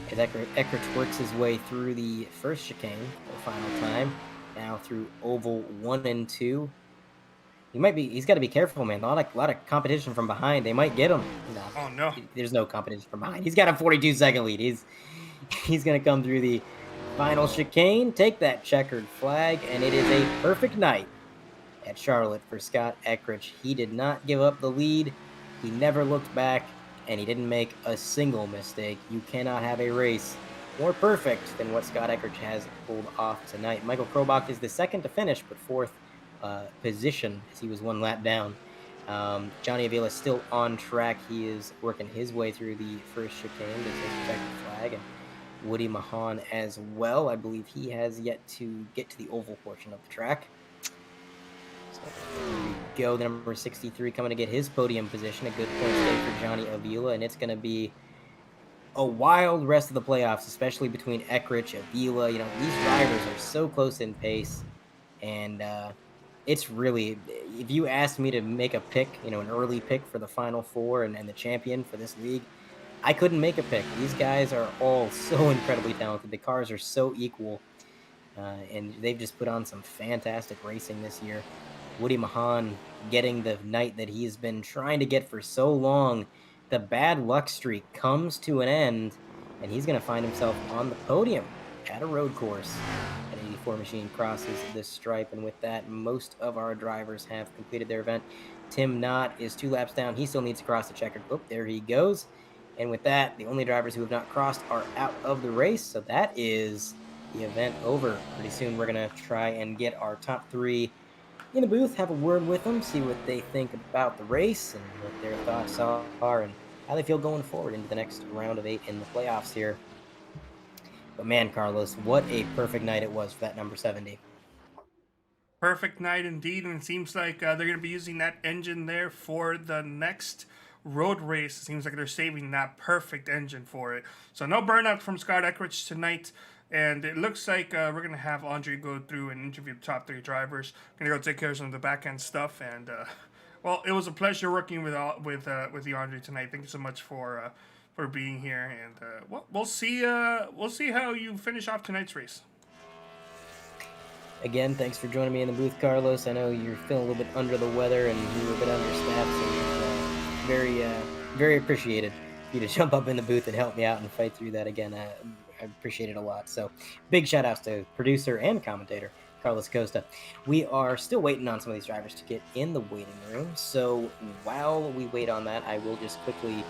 S4: As Eckrich works his way through the first chicane for the final time, now through oval 1 and 2. He's got to be careful, man. A lot of competition from behind. They might get him. No,
S3: Oh no.
S4: there's no competition from behind. He's got a 42-second lead. He's going to come through the final chicane, take that checkered flag, and it is a perfect night at Charlotte for Scott Eckrich. He did not give up the lead. He never looked back, and he didn't make a single mistake. You cannot have a race more perfect than what Scott Eckrich has pulled off tonight. Michael Krobach is the second to finish, but fourth position as he was one lap down. Johnny Avila is still on track. He is working his way through the first chicane to take the checkered flag, and Woody Mahan as well. I believe he has yet to get to the oval portion of the track. So there we go. The number 63 coming to get his podium position. A good point day for Johnny Avila, and it's going to be a wild rest of the playoffs, especially between Eckrich, Avila. These drivers are so close in pace, and it's really, if you asked me to make a pick, an early pick for the Final Four and the champion for this league, I couldn't make a pick. These guys are all so incredibly talented. The cars are so equal, and they've just put on some fantastic racing this year. Woody Mahan getting the night that he's been trying to get for so long. The bad luck streak comes to an end, and he's going to find himself on the podium at a road course. An 84 machine crosses this stripe, and with that, most of our drivers have completed their event. Tim Knott is 2 laps down. He still needs to cross the checkered. Oh, there he goes. And with that, the only drivers who have not crossed are out of the race. So that is the event over. Pretty soon we're going to try and get our top 3 in the booth, have a word with them, see what they think about the race and what their thoughts are and how they feel going forward into the next round of 8 in the playoffs here. But man, Carlos, what a perfect night it was for that number 70.
S3: Perfect night indeed, and it seems like they're going to be using that engine there for the next road race. It seems like they're saving that perfect engine for it. So no burnout from Scott Eckrich tonight, and it looks like we're going to have Andre go through and interview the top 3 drivers. Going to go take care of some of the back end stuff, and well, it was a pleasure working with you, Andre, tonight. Thank you so much for being here, and we'll see how you finish off tonight's race.
S4: Again, thanks for joining me in the booth, Carlos. I know you're feeling a little bit under the weather and you were a bit understaffed, so very appreciated for you to jump up in the booth and help me out and fight through that again. I appreciate it a lot. So big shout outs to producer and commentator Carlos Costa. We are still waiting on some of these drivers to get in the waiting room. So while we wait on that, I will just quickly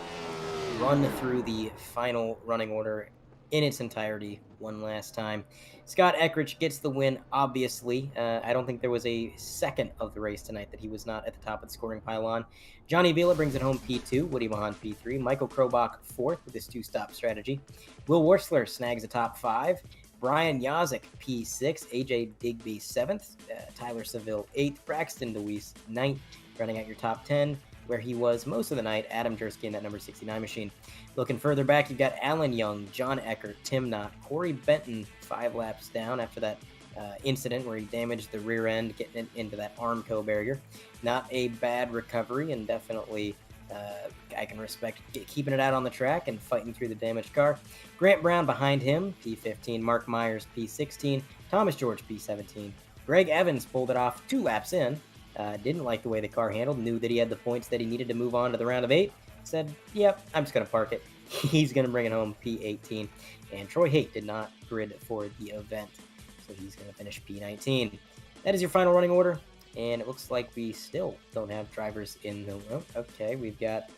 S4: run through the final running order in its entirety one last time. Scott Eckrich gets the win, obviously. I don't think there was a second of the race tonight that he was not at the top of the scoring pylon. Johnny Avila brings it home P2, Woody Mahan P3, Michael Krobach 4th with his 2-stop strategy. Will Wursler snags a top 5, Brian Yazik P6, AJ Digby 7th, Tyler Seville 8th, Braxton DeWeese 9th, running out your top 10, where he was most of the night, Adam Jersky in that number 69 machine. Looking further back, you've got Alan Young, John Eckert, Tim Knott, Corey Benton 5 laps down after that incident where he damaged the rear end, getting it into that Armco barrier. Not a bad recovery, and definitely I can respect keeping it out on the track and fighting through the damaged car. Grant Brown behind him, P15, Mark Myers, P16, Thomas George, P17. Greg Evans pulled it off 2 laps in. Didn't like the way the car handled, knew that he had the points that he needed to move on to the round of 8. Said, yep, I'm just going to park it. He's going to bring it home P18. And Troy Haight did not grid for the event, so he's going to finish P19. That is your final running order, and it looks like we still don't have drivers in the... Oh, okay, we've got...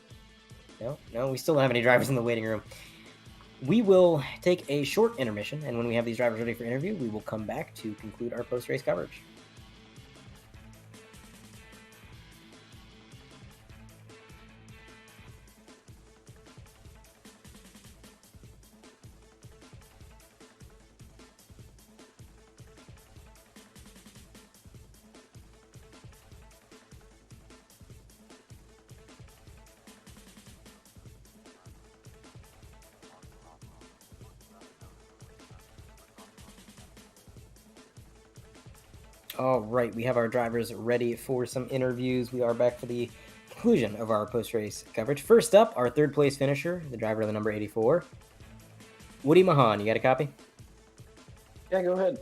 S4: No, we still don't have any drivers in the waiting room. We will take a short intermission, and when we have these drivers ready for interview, we will come back to conclude our post-race coverage. All right, we have our drivers ready for some interviews. We are back for the conclusion of our post-race coverage. First up, our third place finisher, the driver of the number 84, Woody Mahan. You got a copy?
S5: Yeah, go ahead.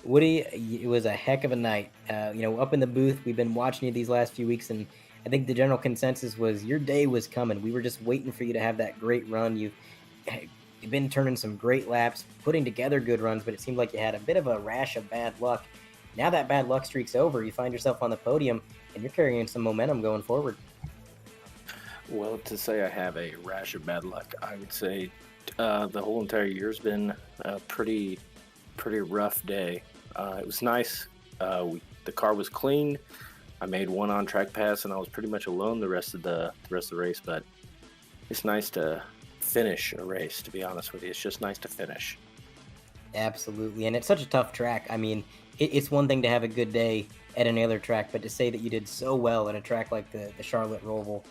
S4: Woody, it was a heck of a night. Up in the booth, we've been watching you these last few weeks, and I think the general consensus was your day was coming. We were just waiting for you to have that great run. You've been turning some great laps, putting together good runs, but it seemed like you had a bit of a rash of bad luck. Now that bad luck streak's over, you find yourself on the podium, and you're carrying some momentum going forward.
S5: Well, to say I have a rash of bad luck, I would say the whole entire year's been a pretty rough day. It was nice. The car was clean. I made one on-track pass, and I was pretty much alone the rest of the race. But it's nice to finish a race. To be honest with you, it's just nice to finish.
S4: Absolutely, and it's such a tough track. I mean, it's one thing to have a good day at any other track, but to say that you did so well at a track like the Charlotte Roval,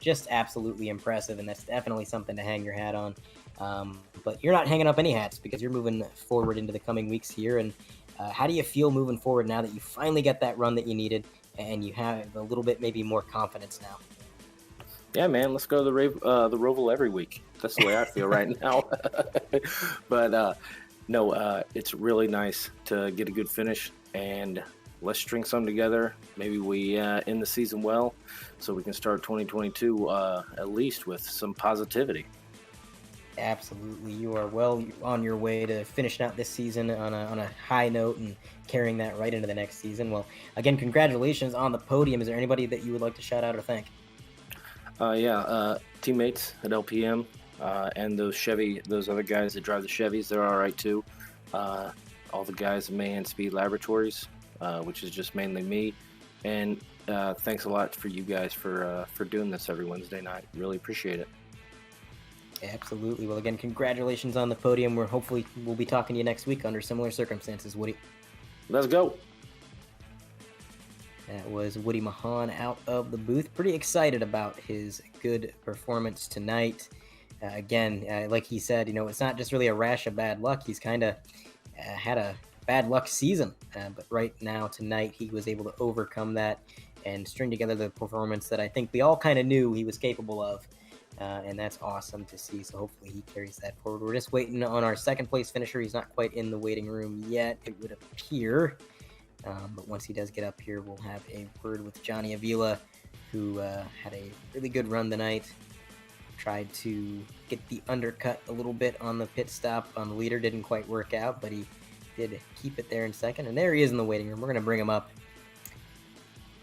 S4: just absolutely impressive, and that's definitely something to hang your hat on. But you're not hanging up any hats because you're moving forward into the coming weeks here. And how do you feel moving forward now that you finally got that run that you needed and you have a little bit maybe more confidence now?
S5: Yeah, man, let's go to the Roval every week. That's the way I feel right now. But no, it's really nice to get a good finish, and let's string some together. Maybe we end the season well, so we can start 2022 at least with some positivity.
S4: Absolutely, you are well on your way to finishing out this season on a high note and carrying that right into the next season. Well, again, congratulations on the podium. Is there anybody that you would like to shout out or thank?
S5: Teammates at LPM and those other guys that drive the Chevys, they're all right too. All the guys at Mayhem Speed Laboratories, which is just mainly me, and thanks a lot for you guys for doing this every Wednesday night. Really appreciate it.
S4: Absolutely. Well, again, congratulations on the podium. We'll be talking to you next week under similar circumstances, Woody.
S5: Let's go.
S4: That was Woody Mahan out of the booth. Pretty excited about his good performance tonight. Like he said, it's not just really a rash of bad luck. He's kind of had a bad luck season. But right now, tonight, he was able to overcome that and string together the performance that I think we all kind of knew he was capable of. And that's awesome to see. So hopefully he carries that forward. We're just waiting on our second place finisher. He's not quite in the waiting room yet, it would appear. But once he does get up here, we'll have a word with Johnny Avila, who had a really good run tonight. Tried to get the undercut a little bit on the pit stop on the leader. Didn't quite work out, but he did keep it there in second. And there he is in the waiting room. We're going to bring him up.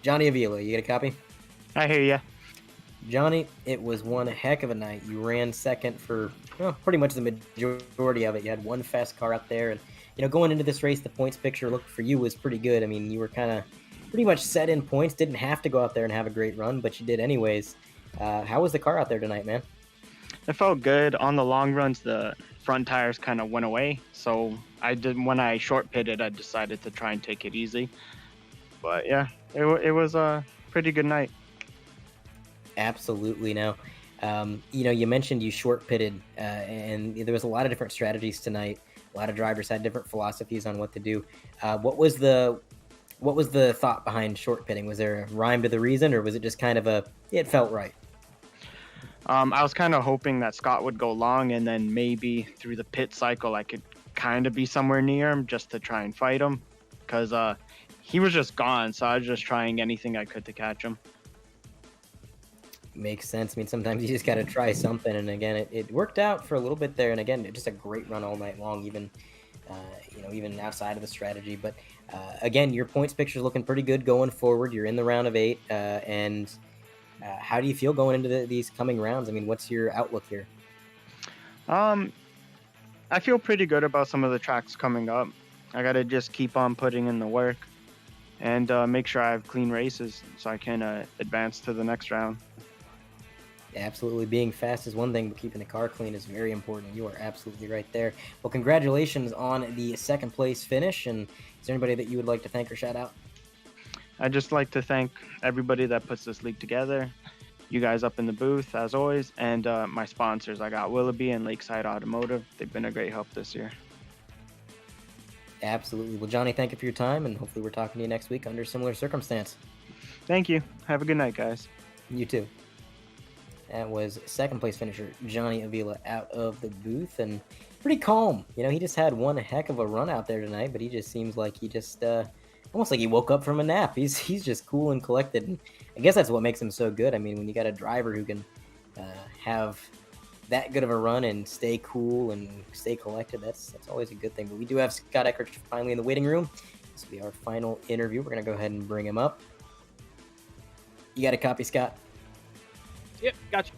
S4: Johnny Avila, you get a copy?
S6: I hear ya.
S4: Johnny, it was one heck of a night. You ran second for pretty much the majority of it. You had one fast car out there, and going into this race, the points picture looked for you was pretty good. I mean, you were kind of pretty much set in points. Didn't have to go out there and have a great run, but you did anyways. How was the car out there tonight, man?
S6: It felt good. On the long runs, the front tires kind of went away. So when I short pitted, I decided to try and take it easy. But yeah, it was a pretty good night.
S4: Absolutely. Now, you mentioned you short pitted, and there was a lot of different strategies tonight. A lot of drivers had different philosophies on what to do. What was the thought behind short pitting? Was there a rhyme to the reason, or was it just kind of it felt right?
S6: I was kind of hoping that Scott would go long, and then maybe through the pit cycle, I could kind of be somewhere near him just to try and fight him, because he was just gone. So I was just trying anything I could to catch him.
S4: Makes sense. I mean, sometimes you just got to try something, and again, it worked out for a little bit there. And again, just a great run all night long, even outside of the strategy. But again, your points picture is looking pretty good going forward. You're in the round of 8, and how do you feel going into these coming rounds? I mean, what's your outlook here?
S6: I feel pretty good about some of the tracks coming up. I got to just keep on putting in the work and make sure I have clean races so I can advance to the next round.
S4: Absolutely. Being fast is one thing, but keeping the car clean is very important. You are absolutely right there. Well, congratulations on the second place finish. And is there anybody that you would like to thank or shout out?
S6: I'd just like to thank everybody that puts this league together, you guys up in the booth, as always, and my sponsors. I got Willoughby and Lakeside Automotive. They've been a great help this year.
S4: Absolutely. Well, Johnny, thank you for your time, and hopefully we're talking to you next week under similar circumstance.
S6: Thank you. Have a good night, guys.
S4: You too. That was second place finisher Johnny Avila out of the booth, and pretty calm. You know, he just had one heck of a run out there tonight, but he just seems like he just almost like he woke up from a nap. He's just cool and collected, and I guess that's what makes him so good. I mean, when you got a driver who can have that good of a run and stay cool and stay collected, that's always a good thing. But we do have Scott Eckrich finally in the waiting room. This will be our final interview. We're gonna go ahead and bring him up. You got a copy, Scott?
S7: Yep, gotcha.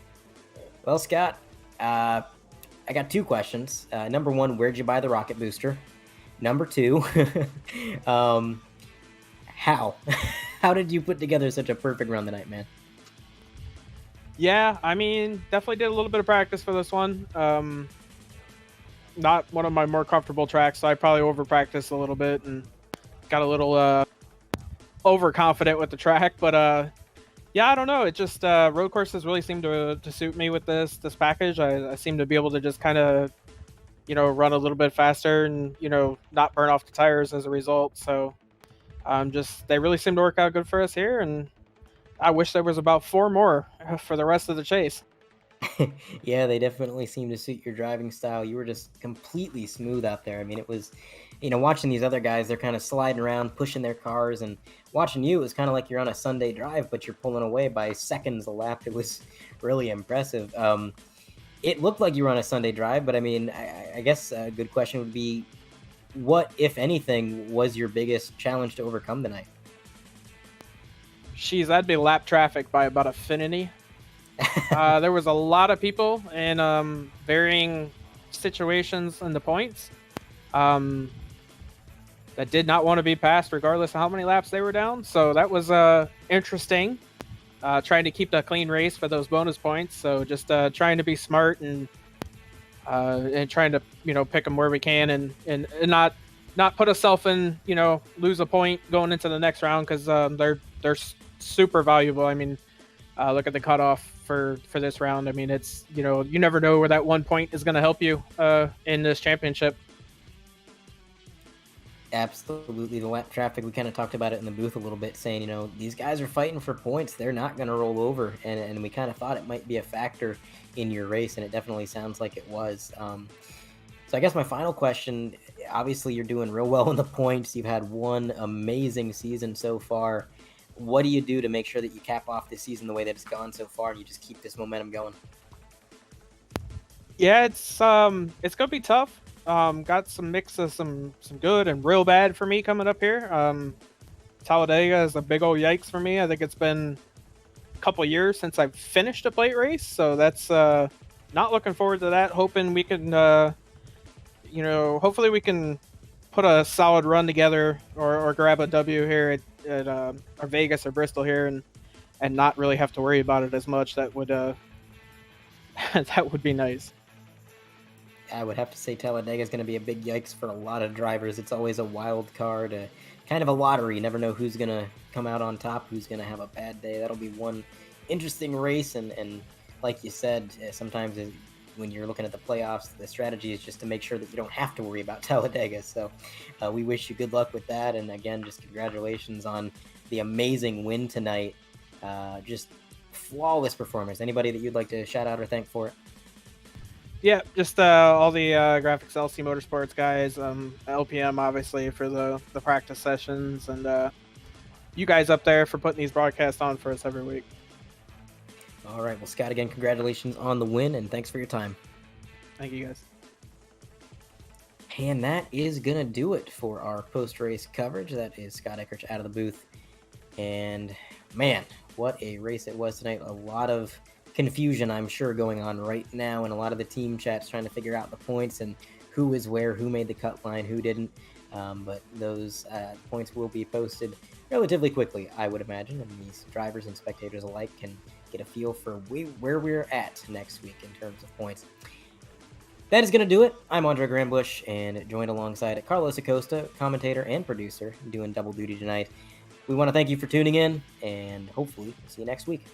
S4: Well, Scott, I got two questions. Number one, where'd you buy the rocket booster? Number two, how? How did you put together such a perfect run tonight, man?
S7: Yeah, I mean, definitely did a little bit of practice for this one. Not one of my more comfortable tracks, so I probably over-practiced a little bit and got a little overconfident with the track. But yeah, I don't know. It just road courses really seem to suit me with this package. I seem to be able to just kind of, run a little bit faster and not burn off the tires as a result. So they really seem to work out good for us here, and I wish there was about 4 more for the rest of the chase.
S4: Yeah, they definitely seem to suit your driving style. You were just completely smooth out there. I mean, it was, watching these other guys, they're kind of sliding around, pushing their cars, and watching you, it was kind of like you're on a Sunday drive, but you're pulling away by seconds a lap. It was really impressive. It looked like you were on a Sunday drive, but I mean, I guess a good question would be, what, if anything, was your biggest challenge to overcome tonight?
S7: That'd be lap traffic by about infinity. There was a lot of people in varying situations in the points that did not want to be passed regardless of how many laps they were down. So that was interesting, trying to keep a clean race for those bonus points. So just trying to be smart and trying to pick them where we can and not put ourselves in lose a point going into the next round, because they're super valuable. I mean, look at the cutoff for this round. I mean, it's you never know where that 1 point is going to help you in this championship.
S4: Absolutely. The lap traffic, we kind of talked about it in the booth a little bit, saying these guys are fighting for points, they're not going to roll over, and we kind of thought it might be a factor in your race, and it definitely sounds like it was. So I guess my final question, obviously you're doing real well in the points, you've had one amazing season so far. What do you do to make sure that you cap off this season the way that it's gone so far and you just keep this momentum going?
S7: Yeah, it's gonna be tough. Got some mix of some good and real bad for me coming up here. Talladega is a big old yikes for me. I think it's been a couple years since I've finished a plate race, so that's not looking forward to that. Hoping we can, hopefully we can put a solid run together or grab a W here at or Vegas or Bristol here and not really have to worry about it as much. That would that would be nice.
S4: I would have to say Talladega is going to be a big yikes for a lot of drivers. It's always a wild card, kind of a lottery. You never know who's going to come out on top, who's going to have a bad day. That'll be one interesting race, and like you said, sometimes when you're looking at the playoffs, the strategy is just to make sure that you don't have to worry about Talladega. So we wish you good luck with that, and again, just congratulations on the amazing win tonight. Just flawless performance. Anybody that you'd like to shout out or thank for it?
S7: Yeah, just all the Graafix LC Motorsports guys, LPM obviously for the practice sessions, and you guys up there for putting these broadcasts on for us every week.
S4: All right, well, Scott, again, congratulations on the win, and thanks for your time.
S7: Thank you, guys.
S4: And that is going to do it for our post-race coverage. That is Scott Eckrich out of the booth. And, man, what a race it was tonight. A lot of confusion, I'm sure, going on right now, and a lot of the team chats trying to figure out the points and who is where, who made the cut line, who didn't. But those points will be posted relatively quickly, I would imagine, and these drivers and spectators alike can get a feel for where we're at next week in terms of points. That is going to do it. I'm Andre Grambush, and joined alongside Carlos Acosta, commentator and producer, doing double duty tonight. We want to thank you for tuning in, and hopefully we'll see you next week.